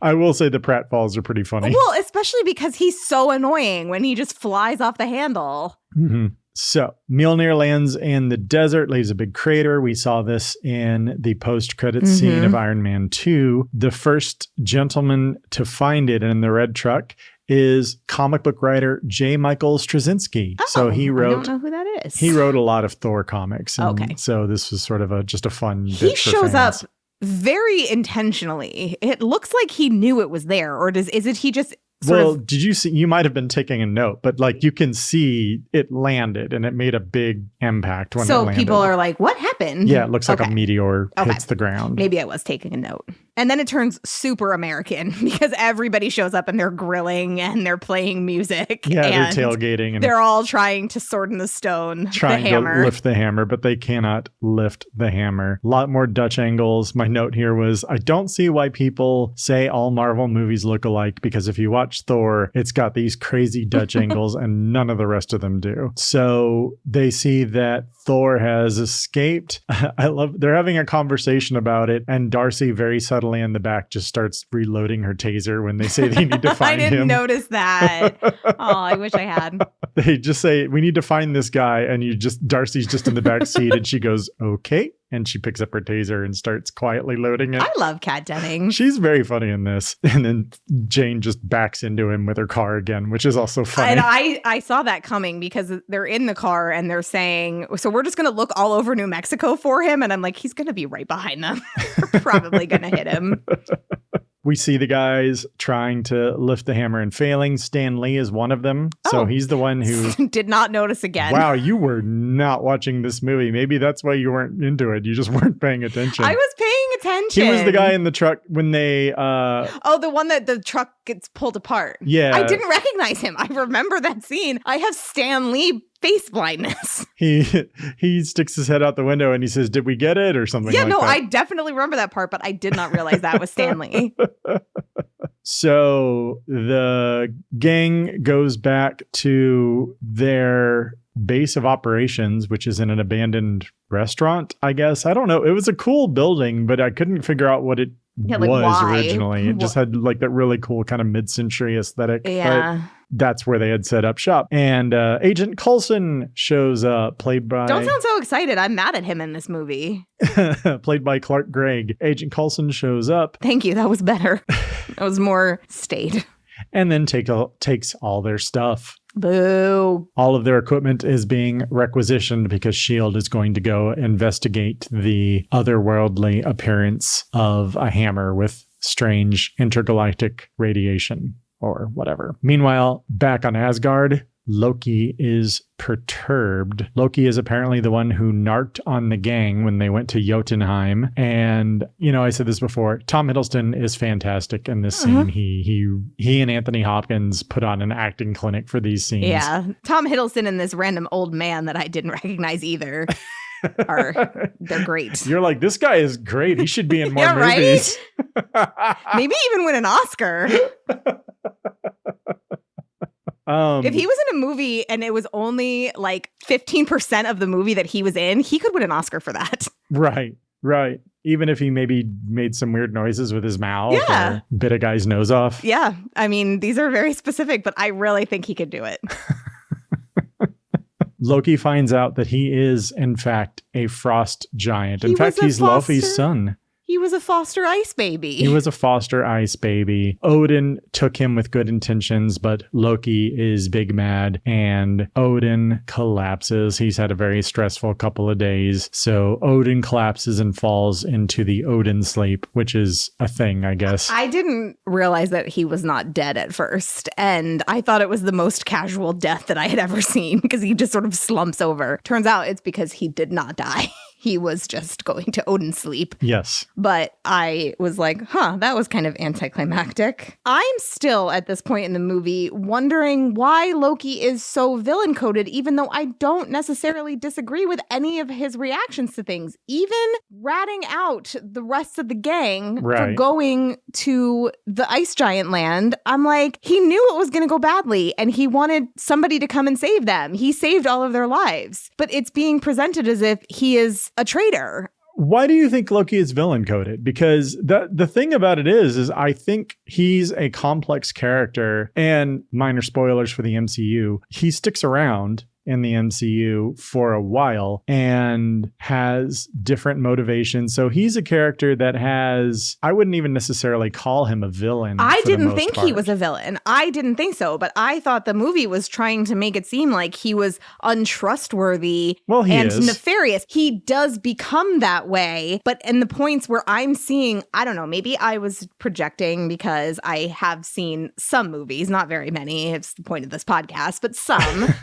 I will say the pratfalls are pretty funny. Well, especially because he's so annoying when he just flies off the handle. Mm-hmm. So Mjolnir lands in the desert, leaves a big crater. We saw this in the post-credits scene of Iron Man 2. The first gentleman to find it in the red truck is comic book writer J. Michael Straczynski. Oh, so he wrote, I don't know who that is. He wrote a lot of Thor comics. And so this was sort of just a fun bit He shows up fans. very intentionally. It looks like he knew it was there, or is it he just did you see? You might have been taking a note, but like you can see it landed and it made a big impact when it landed. So people are like, what happened? Yeah, it looks like a meteor hits the ground. Maybe I was taking a note. And then it turns super American because everybody shows up and they're grilling and they're playing music. Yeah, and they're tailgating. And they're all trying to Sword in the Stone, trying the hammer. to lift the hammer, but they cannot lift the hammer. A lot more Dutch angles. My note here was, I don't see why people say all Marvel movies look alike, because if you watch Thor, it's got these crazy Dutch angles and none of the rest of them do. So they see that Thor has escaped. They're having a conversation about it, and Darcy very subtly in the back just starts reloading her taser when they say they need to find him. I didn't notice that. Oh, I wish I had. They just say, we need to find this guy, and Darcy's just in the back seat, and she goes, okay. And she picks up her taser and starts quietly loading it. I love Kat Denning. She's very funny in this. And then Jane just backs into him with her car again, which is also funny. And I saw that coming because they're in the car and they're saying, so we're just going to look all over New Mexico for him. And I'm like, he's going to be right behind them. We're probably going to hit him. We see the guys trying to lift the hammer and failing. Stan Lee is one of them. So he's the one who did not notice again. Wow, you were not watching this movie. Maybe that's why you weren't into it. You just weren't paying attention. I was paying attention. He was the guy in the truck when they the one that the truck gets pulled apart. Yeah. I didn't recognize him. I remember that scene. I have Stan Lee face blindness. He sticks his head out the window and he says, "Did we get it?" or something like that. I definitely remember that part, but I did not realize that was Stan Lee. So the gang goes back to their base of operations, which is in an abandoned restaurant, I guess. I don't know. It was a cool building, but I couldn't figure out what it was originally. It just had like that really cool kind of mid-century aesthetic. Yeah. But that's where they had set up shop. And Agent Coulson shows up, played by... Don't sound so excited. I'm mad at him in this movie. Played by Clark Gregg. Agent Coulson shows up. Thank you. That was better. That was more staid. And then takes all their stuff. Boo. All of their equipment is being requisitioned because S.H.I.E.L.D. is going to go investigate the otherworldly appearance of a hammer with strange intergalactic radiation or whatever. Meanwhile, back on Asgard, Loki is perturbed. Loki is apparently the one who narked on the gang when they went to Jotunheim. And, I said this before, Tom Hiddleston is fantastic in this scene. He and Anthony Hopkins put on an acting clinic for these scenes. Yeah. Tom Hiddleston and this random old man that I didn't recognize either. They're great. You're like, this guy is great. He should be in more movies. Right? Maybe even win an Oscar. If he was in a movie and it was only like 15% of the movie that he was in, he could win an Oscar for that. Right. Even if he maybe made some weird noises with his mouth or bit a guy's nose off. Yeah. I mean, these are very specific, but I really think he could do it. Loki finds out that he is, in fact, a frost giant. In fact, he's Laufey's son. He was a foster ice baby. He was a foster ice baby. Odin took him with good intentions, but Loki is big mad and Odin collapses. He's had a very stressful couple of days. So Odin collapses and falls into the Odin sleep, which is a thing, I guess. I didn't realize that he was not dead at first. And I thought it was the most casual death that I had ever seen because he just sort of slumps over. Turns out it's because he did not die. he was just going to Odin sleep. Yes. But I was like, that was kind of anticlimactic. I'm still at this point in the movie wondering why Loki is so villain coded, even though I don't necessarily disagree with any of his reactions to things. Even ratting out the rest of the gang for going to the ice giant land, I'm like, he knew it was going to go badly and he wanted somebody to come and save them. He saved all of their lives, but it's being presented as if he is a traitor. Why do you think Loki is villain coded? Because the thing about it is I think he's a complex character, and minor spoilers for the MCU, he sticks around in the MCU for a while and has different motivations. So he's a character that has, I wouldn't even necessarily call him a villain. I didn't think he was a villain. I didn't think so, but I thought the movie was trying to make it seem like he was untrustworthy and nefarious. He does become that way, but in the points where I'm seeing, I don't know, maybe I was projecting because I have seen some movies, not very many, it's the point of this podcast, but some.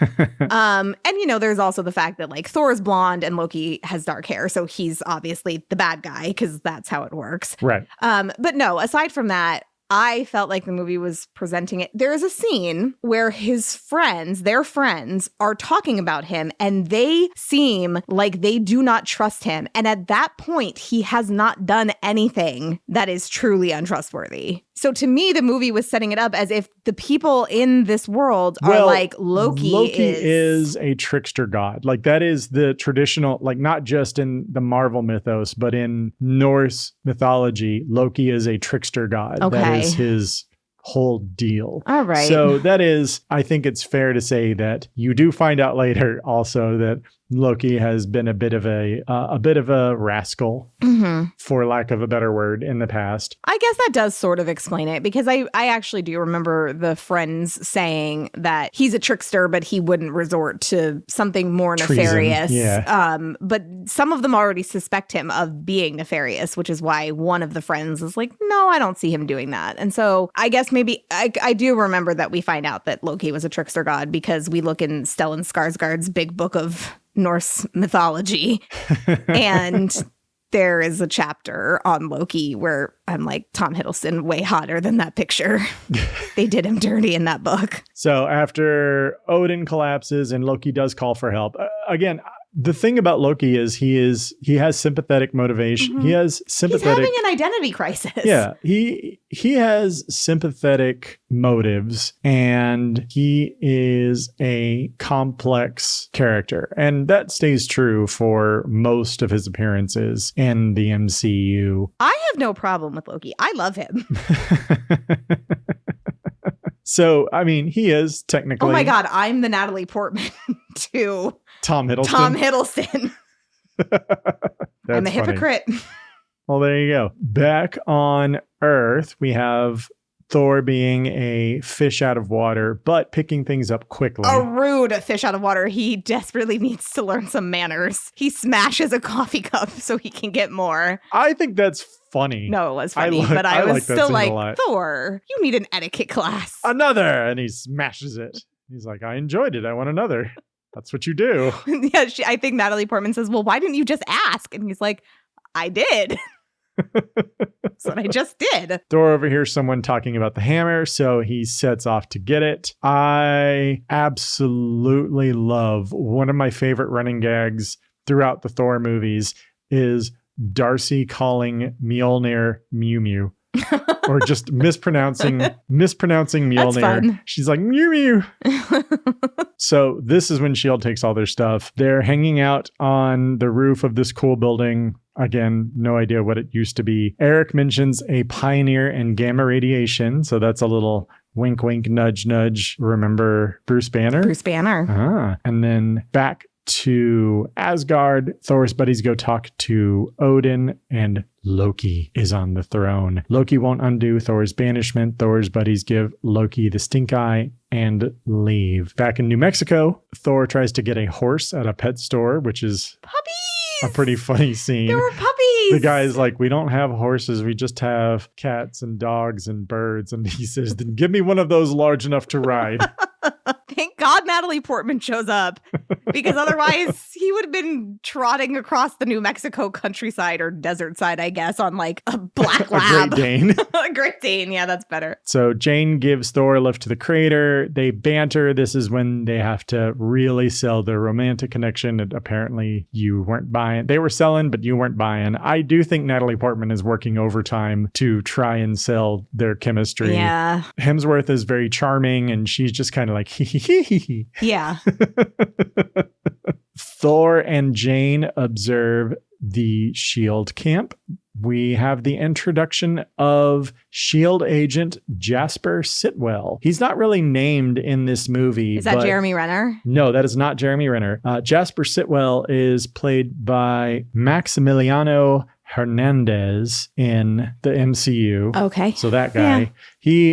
And, there's also the fact that, like, Thor's blonde and Loki has dark hair. So he's obviously the bad guy because that's how it works. Right. But no, aside from that, I felt like the movie was presenting it. There is a scene where their friends are talking about him and they seem like they do not trust him. And at that point, he has not done anything that is truly untrustworthy. So to me, the movie was setting it up as if the people in this world are like Loki is a trickster god. Like that is the traditional, like not just in the Marvel mythos, but in Norse mythology, Loki is a trickster god. Okay. That is his whole deal. All right. So that is, I think it's fair to say that you do find out later also that Loki has been a bit of a rascal, for lack of a better word, in the past. I guess that does sort of explain it, because I actually do remember the friends saying that he's a trickster, but he wouldn't resort to something more nefarious. Yeah. But some of them already suspect him of being nefarious, which is why one of the friends is like, no, I don't see him doing that. And so I guess maybe I do remember that we find out that Loki was a trickster god because we look in Stellan Skarsgård's big book of Norse mythology, and there is a chapter on Loki where I'm like, Tom Hiddleston way hotter than that picture. They did him dirty in that book. So after Odin collapses and Loki does call for help, again, the thing about Loki is he has sympathetic motivation. He has sympathetic. He's having an identity crisis. Yeah, he has sympathetic motives, and he is a complex character, and that stays true for most of his appearances in the MCU. I have no problem with Loki. I love him. So, I mean, he is technically. Oh my God, I'm the Natalie Portman to Tom Hiddleston. Tom Hiddleston. I'm a hypocrite. Well, there you go. Back on Earth, we have Thor being a fish out of water, but picking things up quickly. A rude fish out of water. He desperately needs to learn some manners. He smashes a coffee cup so he can get more. I think that's funny. No, it was funny, but I was still like, Thor, you need an etiquette class. Another! And he smashes it. He's like, I enjoyed it. I want another. That's what you do. Yeah, I think Natalie Portman says, well, why didn't you just ask? And he's like, I did. That's what I just did. Thor overhears someone talking about the hammer, so he sets off to get it. I absolutely love, one of my favorite running gags throughout the Thor movies is Darcy calling Mjolnir Mew Mew. Or just mispronouncing Mjolnir. She's like, Mew Mew. So this is when S.H.I.E.L.D. takes all their stuff. They're hanging out on the roof of this cool building. Again, no idea what it used to be. Eric mentions a pioneer in gamma radiation. So that's a little wink, wink, nudge, nudge. Remember Bruce Banner? Bruce Banner. And then back to Asgard, Thor's buddies go talk to Odin, and Loki is on the throne. Loki won't undo Thor's banishment. Thor's buddies give Loki the stink eye and leave. Back in New Mexico, Thor tries to get a horse at a pet store, which is a pretty funny scene. There were puppies. The guy's like, we don't have horses. We just have cats and dogs and birds. And he says, then give me one of those large enough to ride. Thank God Natalie Portman shows up, because otherwise he would have been trotting across the New Mexico countryside or desert side, I guess, on like a black lab. A Great Dane. A Great Dane. Yeah, that's better. So Jane gives Thor a lift to the crater. They banter. This is when they have to really sell their romantic connection. And apparently you weren't buying. They were selling, but you weren't buying. I do think Natalie Portman is working overtime to try and sell their chemistry. Yeah. Hemsworth is very charming, and she's just kind of like, hee hee hee hee. Yeah. Thor and Jane observe the S.H.I.E.L.D. camp. We have the introduction of S.H.I.E.L.D. agent Jasper Sitwell. He's not really named in this movie. Is that Jeremy Renner? No, that is not Jeremy Renner. Jasper Sitwell is played by Maximiliano Hernandez in the MCU. Okay. So that guy,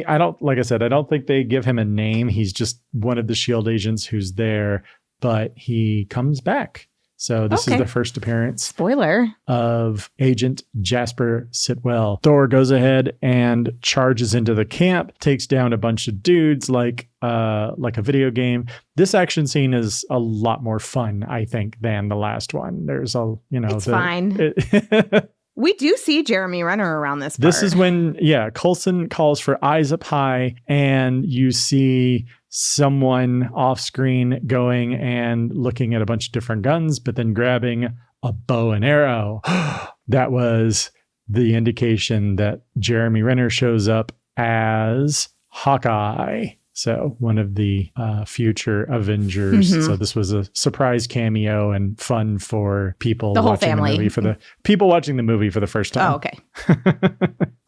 I don't think they give him a name. He's just one of the S.H.I.E.L.D. agents who's there, but he comes back. So this is the first appearance. Spoiler. Of Agent Jasper Sitwell. Thor goes ahead and charges into the camp, takes down a bunch of dudes like a video game. This action scene is a lot more fun, I think, than the last one. There's it's fine. We do see Jeremy Renner around this part. This is when, Coulson calls for eyes up high, and you see someone off screen going and looking at a bunch of different guns, but then grabbing a bow and arrow. That was the indication that Jeremy Renner shows up as Hawkeye. So one of the future Avengers. Mm-hmm. So this was a surprise cameo and fun for people watching the movie for the first time. Oh, okay.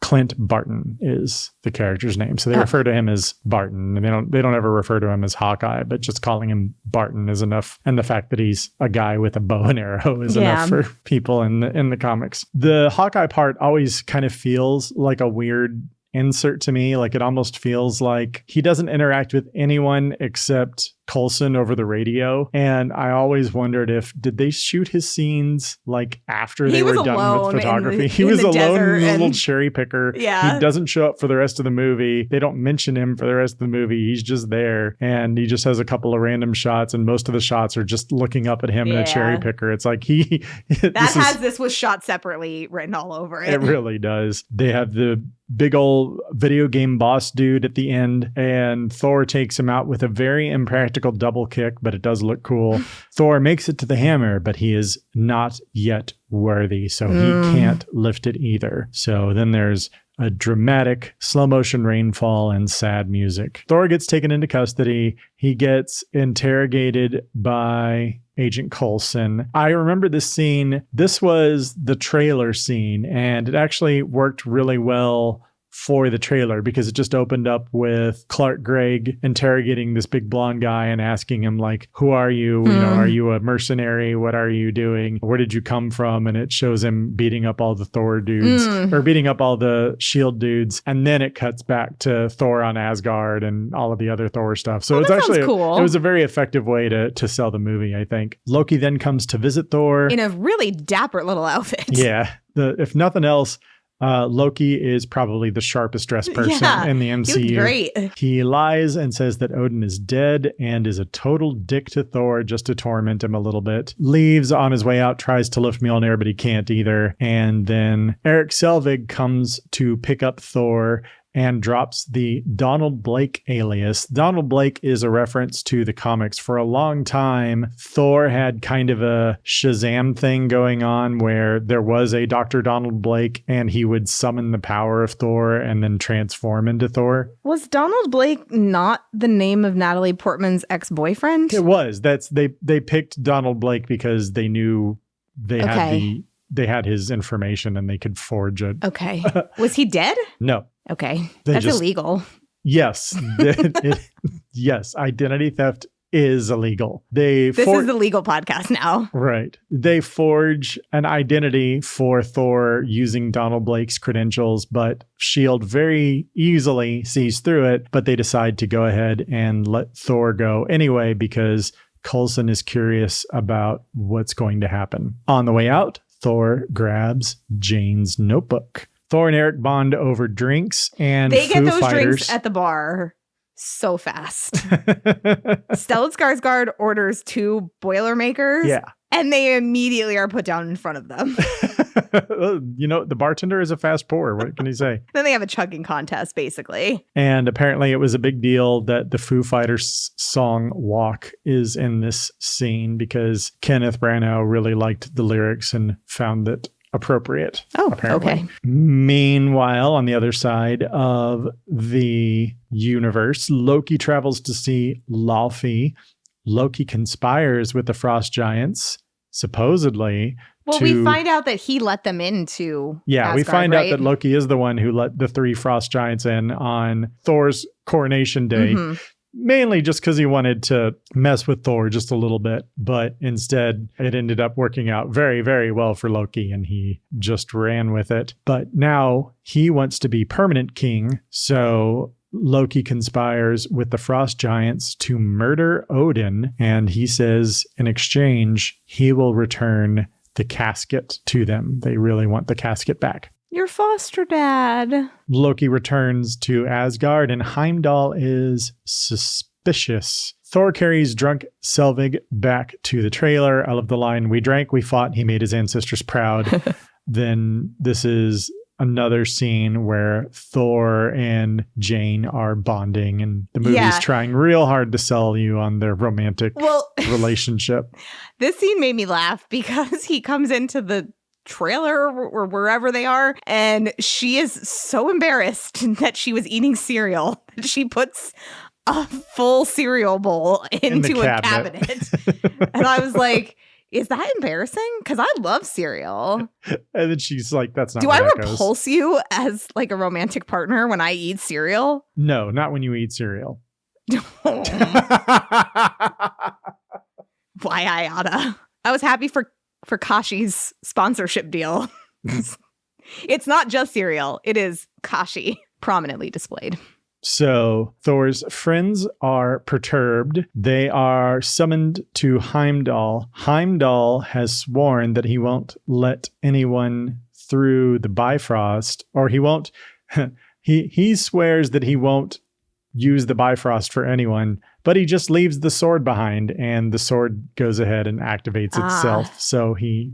Clint Barton is the character's name. So they refer to him as Barton, and they don't ever refer to him as Hawkeye, but just calling him Barton is enough. And the fact that he's a guy with a bow and arrow is enough for people in the comics. The Hawkeye part always kind of feels like a weird insert to me. Like, it almost feels like he doesn't interact with anyone except Coulson over the radio. And I always wondered did they shoot his scenes like after they were done with photography? He was alone in his little cherry picker. Yeah. He doesn't show up for the rest of the movie. They don't mention him for the rest of the movie. He's just there, and he just has a couple of random shots, and most of the shots are just looking up at him in a cherry picker. It's like this was shot separately written all over it. It really does. They have the big old video game boss dude at the end, and Thor takes him out with a very impractical double kick, but it does look cool. Thor makes it to the hammer, but he is not yet worthy, so he can't lift it either. So then there's a dramatic slow motion rainfall and sad music. Thor gets taken into custody. He gets interrogated by Agent Coulson. I remember this scene. This was the trailer scene, and it actually worked really well for the trailer because it just opened up with Clark Gregg interrogating this big blonde guy and asking him, like, who are you? You know, are you a mercenary? What are you doing? Where did you come from? And it shows him beating up all the Thor dudes or beating up all the S.H.I.E.L.D. dudes. And then it cuts back to Thor on Asgard and all of the other Thor stuff. So it's actually cool. It was a very effective way to sell the movie, I think. Loki then comes to visit Thor in a really dapper little outfit. Yeah. If nothing else, Loki is probably the sharpest dressed person in the MCU. He was great. He lies and says that Odin is dead and is a total dick to Thor just to torment him a little bit. Leaves on his way out, tries to lift Mjolnir, but he can't either. And then Eric Selvig comes to pick up Thor and drops the Donald Blake alias. Donald Blake is a reference to the comics. For a long time, Thor had kind of a Shazam thing going on where there was a Dr. Donald Blake and he would summon the power of Thor and then transform into Thor. Was Donald Blake not the name of Natalie Portman's ex-boyfriend? It was. They picked Donald Blake because they knew they had his information and they could forge it. Okay. Was he dead? No. Okay. That's illegal. Yes. Yes. Identity theft is illegal. This is the legal podcast now. Right. They forge an identity for Thor using Donald Blake's credentials, but S.H.I.E.L.D. very easily sees through it, but they decide to go ahead and let Thor go anyway because Coulson is curious about what's going to happen. On the way out, Thor grabs Jane's notebook. Thor and Eric bond over drinks and they get those fighters. Drinks at the bar. so fast. Stellan Skarsgård orders 2 Boilermakers. Yeah. And they immediately are put down in front of them. The bartender is a fast pourer. What can you say? Then they have a chugging contest, basically. And apparently it was a big deal that the Foo Fighters song Walk is in this scene because Kenneth Branagh really liked the lyrics and found it appropriate. Oh, apparently. Okay. Meanwhile, on the other side of the universe, Loki travels to see Laufey. Loki conspires with the frost giants, supposedly. Well, we find out that he let them into Asgard, we find right? out that Loki is the one who let the 3 frost giants in on Thor's coronation day, mainly just because he wanted to mess with Thor just a little bit. But instead, it ended up working out very, very well for Loki, and he just ran with it. But now he wants to be permanent king, so Loki conspires with the frost giants to murder Odin, and he says in exchange he will return the casket to them. They really want the casket back. Your foster dad. Loki returns to Asgard, and Heimdall is suspicious. Thor carries drunk Selvig back to the trailer. I love the line, "We drank, we fought, he made his ancestors proud." Then this is another scene where Thor and Jane are bonding, and the movie's trying real hard to sell you on their romantic relationship. This scene made me laugh because he comes into the trailer or wherever they are, and she is so embarrassed that she was eating cereal that she puts a full cereal bowl into a cabinet. And I was like, is that embarrassing? Because I love cereal. And then she's like, that's not Do where I that repulse you as like a romantic partner when I eat cereal? No, not when you eat cereal. Why I oughta. I was happy for Kashi's sponsorship deal. It's not just cereal. It is Kashi prominently displayed. So Thor's friends are perturbed. They are summoned to Heimdall. Heimdall has sworn that he won't let anyone through the Bifrost, or he won't. He swears that he won't use the Bifrost for anyone, but he just leaves the sword behind, and the sword goes ahead and activates itself. So he,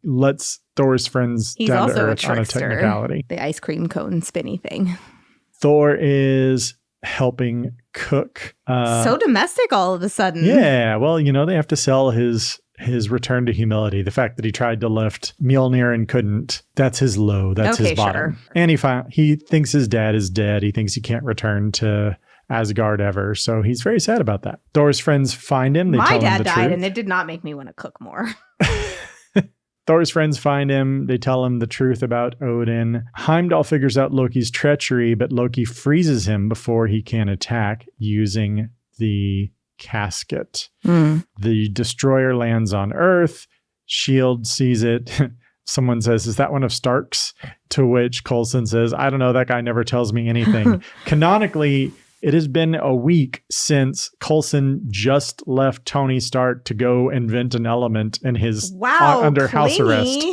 lets Thor's friends down to earth on a technicality. The ice cream cone spinny thing. Thor is helping cook. So domestic all of a sudden. Yeah, well, they have to sell his return to humility. The fact that he tried to lift Mjolnir and couldn't, that's his low. That's his bottom. Sure. And he thinks his dad is dead. He thinks he can't return to Asgard ever. So he's very sad about that. Thor's friends find him. My dad died, and it did not make me want to cook more. Thor's friends find him. They tell him the truth about Odin. Heimdall figures out Loki's treachery, but Loki freezes him before he can attack using the casket. The destroyer lands on Earth. S.H.I.E.L.D. sees it. Someone says, "Is that one of Stark's?" To which Coulson says, "I don't know. That guy never tells me anything." Canonically, it has been a week since Coulson just left Tony Stark to go invent an element in his under house arrest.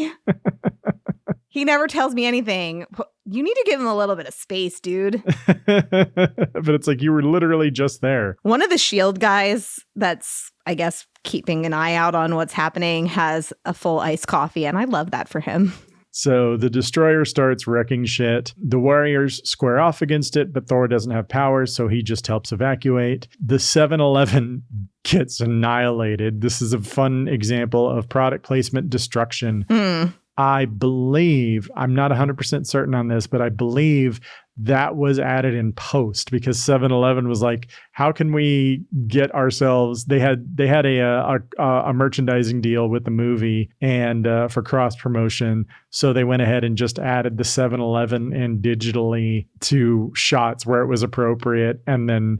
He never tells me anything. You need to give him a little bit of space, dude. But it's like, you were literally just there. One of the S.H.I.E.L.D. guys that's, I guess, keeping an eye out on what's happening has a full iced coffee, and I love that for him. So the destroyer starts wrecking shit. The warriors square off against it, but Thor doesn't have powers, so he just helps evacuate. The 7-Eleven gets annihilated. This is a fun example of product placement destruction. I believe, I'm not 100% certain on this, but I believe that was added in post because 7-Eleven was like, how can we get ourselves? They had a merchandising deal with the movie and for cross promotion, so they went ahead and just added the 7-Eleven in digitally to shots where it was appropriate, and then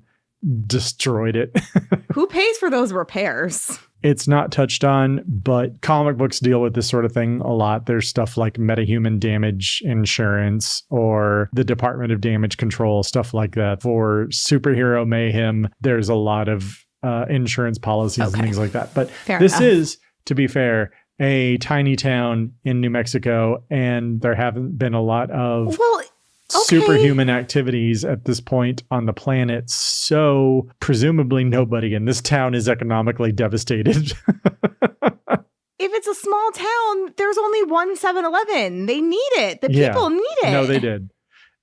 destroyed it. Who pays for those repairs? It's not touched on, but comic books deal with this sort of thing a lot. There's stuff like metahuman damage insurance or the Department of Damage Control, stuff like that. For superhero mayhem, there's a lot of insurance policies and things like that. But this is, to be fair, a tiny town in New Mexico, and there haven't been a lot of superhuman activities at this point on the planet. So presumably nobody in this town is economically devastated. If it's a small town, there's only one 7-Eleven. They need it. The people need it. No, they did.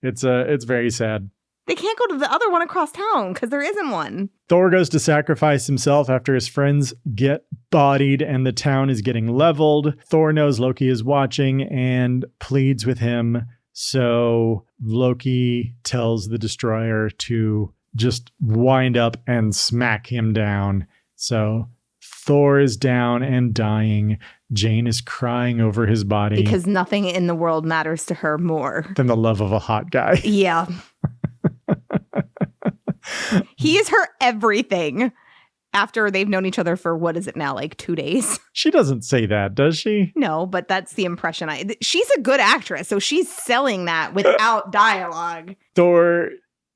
It's very sad. They can't go to the other one across town because there isn't one. Thor goes to sacrifice himself after his friends get bodied and the town is getting leveled. Thor knows Loki is watching and pleads with him. So Loki tells the destroyer to just wind up and smack him down. So Thor is down and dying. Jane is crying over his body. Because nothing in the world matters to her more than the love of a hot guy. Yeah. He is her everything after they've known each other for, what is it now, like 2 days? She doesn't say that, does she? No, but that's the impression she's a good actress, so she's selling that without dialogue. Thor,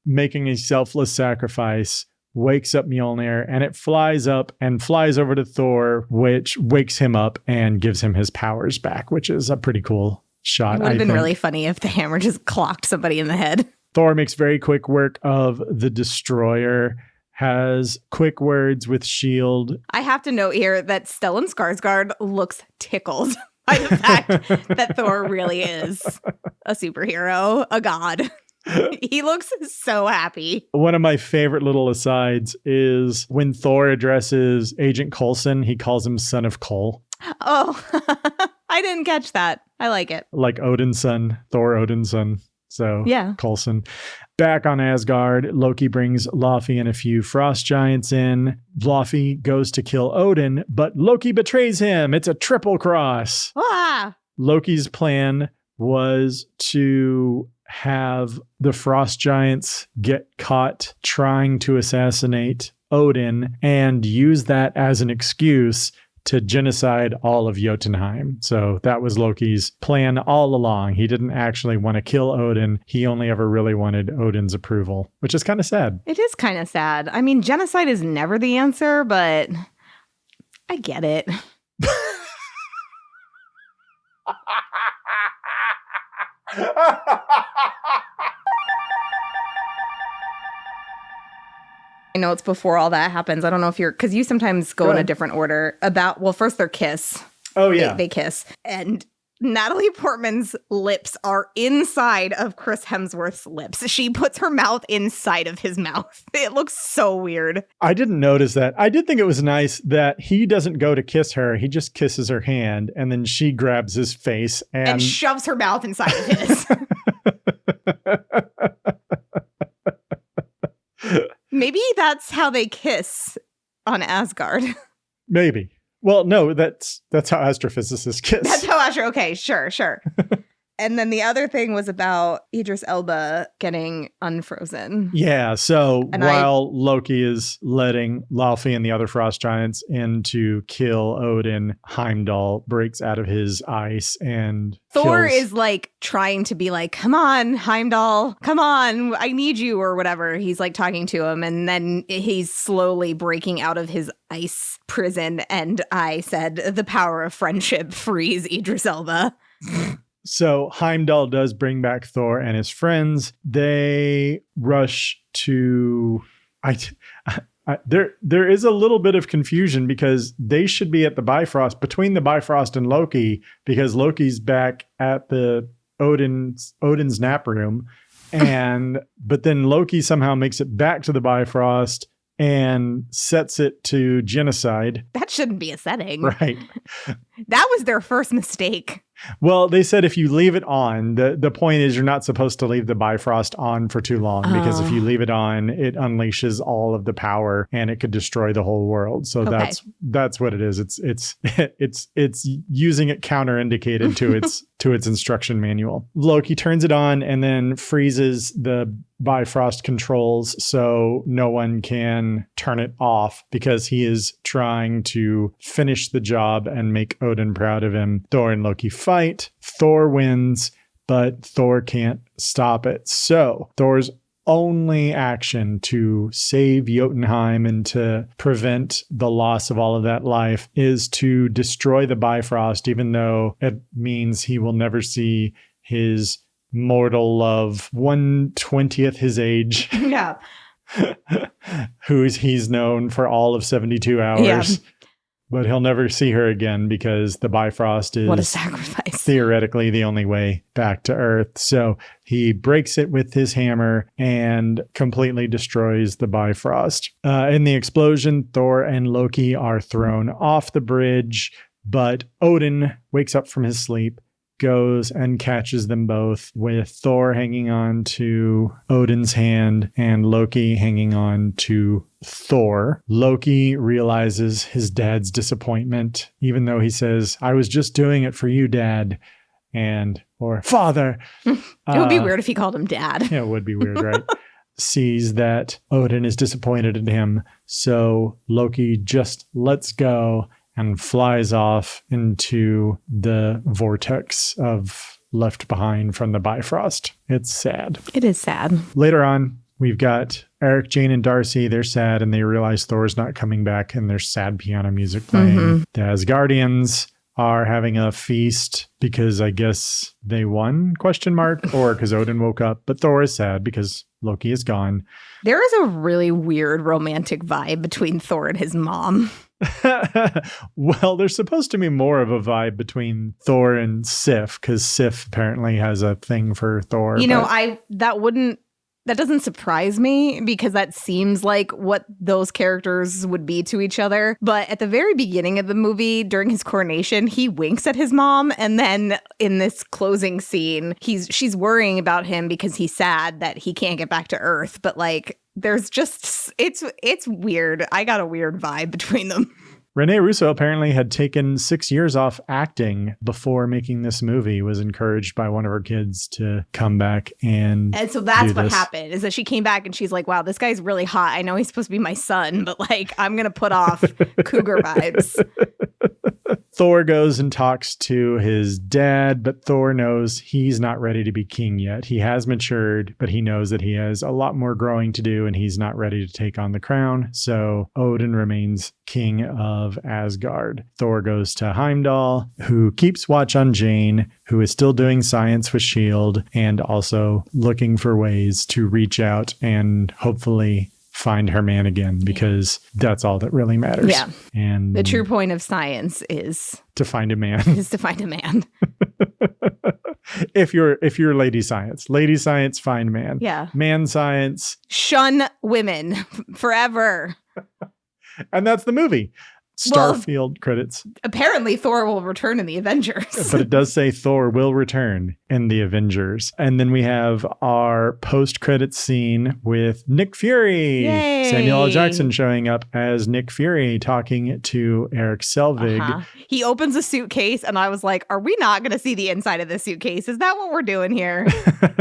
making a selfless sacrifice, wakes up Mjolnir, and it flies up and flies over to Thor, which wakes him up and gives him his powers back, which is a pretty cool shot. It would have been really funny if the hammer just clocked somebody in the head. Thor makes very quick work of the destroyer, has quick words with S.H.I.E.L.D. I have to note here that Stellan Skarsgård looks tickled by the fact that Thor really is a superhero, a god. He looks so happy. One of my favorite little asides is when Thor addresses Agent Coulson, he calls him Son of Cole. Oh, I didn't catch that. I like it. Like Odin's son, Thor Odin's son. So yeah, Coulson. Back on Asgard, Loki brings Laufey and a few frost giants in. Laufey goes to kill Odin, but Loki betrays him. It's a triple cross. Ah! Loki's plan was to have the frost giants get caught trying to assassinate Odin and use that as an excuse to genocide all of Jotunheim. So that was Loki's plan all along. He didn't actually want to kill Odin. He only ever really wanted Odin's approval, which is kind of sad. It is kind of sad. I mean, genocide is never the answer, but I get it. I know it's before all that happens. I don't know if because you sometimes go in a different order first their kiss. Oh, yeah. They kiss. And Natalie Portman's lips are inside of Chris Hemsworth's lips. She puts her mouth inside of his mouth. It looks so weird. I didn't notice that. I did think it was nice that he doesn't go to kiss her. He just kisses her hand and then she grabs his face and shoves her mouth inside of his. Maybe that's how they kiss on Asgard. Maybe. Well, no, that's how astrophysicists kiss. That's how okay, sure. And then the other thing was about Idris Elba getting unfrozen. Yeah, so while Loki is letting Laufey and the other frost giants in to kill Odin, Heimdall breaks out of his ice and Thor is like trying to be like, come on, Heimdall, come on, I need you or whatever. He's like talking to him and then he's slowly breaking out of his ice prison. And I said, the power of friendship frees Idris Elba. So Heimdall does bring back Thor and his friends. They rush to... There is a little bit of confusion because they should be at the Bifrost, between the Bifrost and Loki, because Loki's back at the Odin's nap room. But then Loki somehow makes it back to the Bifrost and sets it to genocide. That shouldn't be a setting. Right. That was their first mistake. Well, they said if you leave it on, the point is you're not supposed to leave the Bifrost on for too long because if you leave it on, it unleashes all of the power and it could destroy the whole world. So that's what it is. It's using it counterindicated to its instruction manual. Loki turns it on and then freezes the Bifrost controls so no one can turn it off because he is trying to finish the job and make Odin proud of him. Thor and Loki fight. Thor wins, but Thor can't stop it. So Thor's only action to save Jotunheim and to prevent the loss of all of that life is to destroy the Bifrost, even though it means he will never see his mortal love, 1/20th his age. Yeah. He's known for all of 72 hours. Yeah. But he'll never see her again because the Bifrost is, what a sacrifice, theoretically the only way back to Earth. So he breaks it with his hammer and completely destroys the Bifrost. In the explosion, Thor and Loki are thrown off the bridge, but Odin wakes up from his sleep, goes and catches them both, with Thor hanging on to Odin's hand and Loki hanging on to Thor. Loki realizes his dad's disappointment, even though he says, "I was just doing it for you, Dad," or "Father." It would be weird if he called him Dad. Yeah, it would be weird, right? Sees that Odin is disappointed in him, so Loki just lets go and flies off into the vortex of left behind from the Bifrost. It's sad. It is sad. Later on, we've got Eric, Jane, and Darcy. They're sad and they realize Thor's not coming back, and there's sad piano music playing. Mm-hmm. The Asgardians are having a feast because I guess they won, ? Or because Odin woke up. But Thor is sad because Loki is gone. There is a really weird romantic vibe between Thor and his mom. Well, there's supposed to be more of a vibe between Thor and Sif, because Sif apparently has a thing for Thor. That doesn't surprise me, because that seems like what those characters would be to each other. But at the very beginning of the movie, during his coronation, he winks at his mom. And then in this closing scene, she's worrying about him because he's sad that he can't get back to Earth. But there's just, it's weird. I got a weird vibe between them. Rene Russo apparently had taken 6 years off acting before making this movie, was encouraged by one of her kids to come back and so that's what happened, is that she came back and she's like, wow, this guy's really hot. I know he's supposed to be my son, but I'm going to put off cougar vibes. Thor goes and talks to his dad, but Thor knows he's not ready to be king yet. He has matured, but he knows that he has a lot more growing to do and he's not ready to take on the crown. So Odin remains king of Asgard. Thor goes to Heimdall, who keeps watch on Jane, who is still doing science with S.H.I.E.L.D. and also looking for ways to reach out and hopefully find her man again, because that's all that really matters. Yeah. And the true point of science is to find a man. If you're lady science, find man. Yeah. Man science, shun women forever. And that's the movie. Starfield credits. Apparently Thor will return in the Avengers. But it does say Thor will return in the Avengers. And then we have our post-credits scene with Nick Fury. Yay. Samuel L. Jackson showing up as Nick Fury, talking to Eric Selvig. Uh-huh. He opens a suitcase and I was like, are we not going to see the inside of this suitcase? Is that what we're doing here?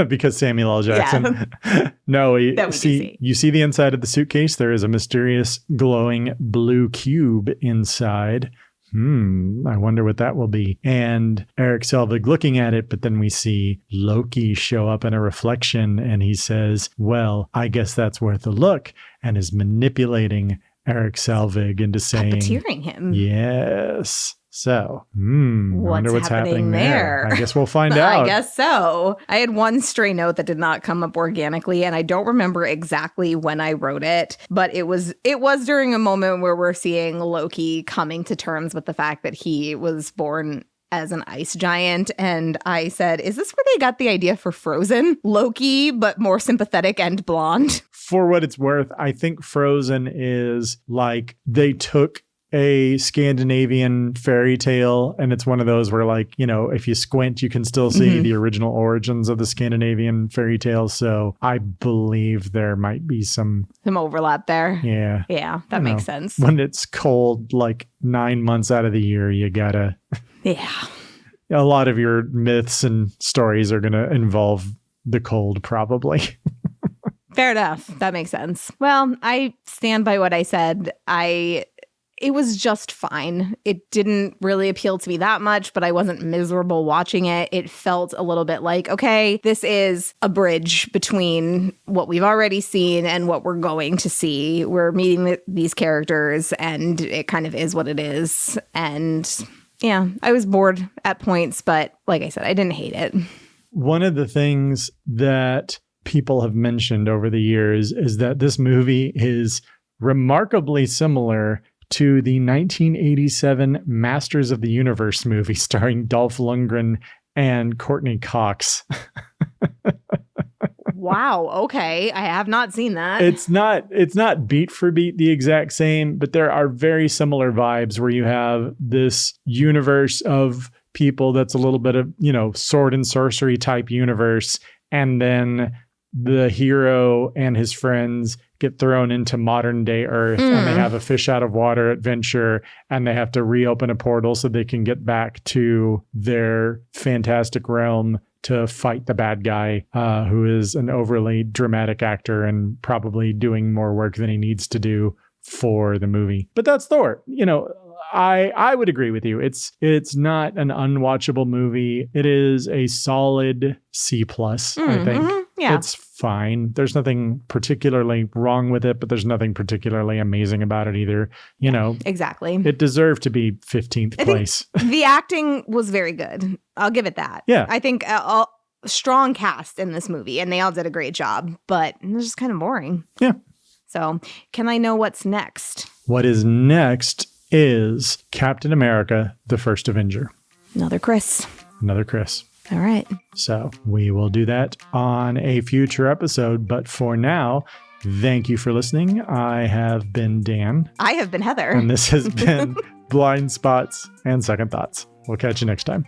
Because Samuel L. Jackson. Yeah. No, you see the inside of the suitcase. There is a mysterious glowing blue cube inside. I wonder what that will be. And Eric Selvig looking at it, but then we see Loki show up in a reflection and he says, well, I guess that's worth a look, and is manipulating Eric Selvig into saying, puppeteering him. Yes. So, I wonder what's happening there. I guess we'll find out. I guess so. I had one stray note that did not come up organically, and I don't remember exactly when I wrote it, but it was during a moment where we're seeing Loki coming to terms with the fact that he was born as an ice giant. And I said, is this where they got the idea for Frozen? Loki, but more sympathetic and blonde. For what it's worth, I think Frozen is like they took a Scandinavian fairy tale, and it's one of those where, like, you know, if you squint, you can still see the original origins of the Scandinavian fairy tales. So I believe there might be some overlap there. Yeah. Yeah, that makes sense. When it's cold, like 9 months out of the year, you gotta... Yeah. A lot of your myths and stories are going to involve the cold, probably. Fair enough. That makes sense. Well, I stand by what I said. It was just fine. It didn't really appeal to me that much, but I wasn't miserable watching it. It felt a little bit like, okay, this is a bridge between what we've already seen and what we're going to see. We're meeting these characters, and it kind of is what it is. And yeah, I was bored at points, but like I said, I didn't hate it. one of the things that people have mentioned over the years is that this movie is remarkably similar to the 1987 Masters of the Universe movie starring Dolph Lundgren and Courtney Cox. Wow. Okay. I have not seen that. It's not beat for beat the exact same, but there are very similar vibes where you have this universe of people that's a little bit of, sword and sorcery type universe. And then the hero and his friends get thrown into modern day Earth and they have a fish out of water adventure and they have to reopen a portal so they can get back to their fantastic realm to fight the bad guy, who is an overly dramatic actor and probably doing more work than he needs to do for the movie. But that's Thor. I would agree with you. It's not an unwatchable movie. It is a solid C+, I think. Yeah. It's fine. There's nothing particularly wrong with it, but there's nothing particularly amazing about it either. Exactly. It deserved to be 15th place. The acting was very good. I'll give it that. Yeah. I think a strong cast in this movie, and they all did a great job, but it was just kind of boring. Yeah. So can I know what's next? What is next is Captain America, the First Avenger. Another Chris. All right. So we will do that on a future episode. But for now, thank you for listening. I have been Dan. I have been Heather. And this has been Blind Spots and Second Thoughts. We'll catch you next time.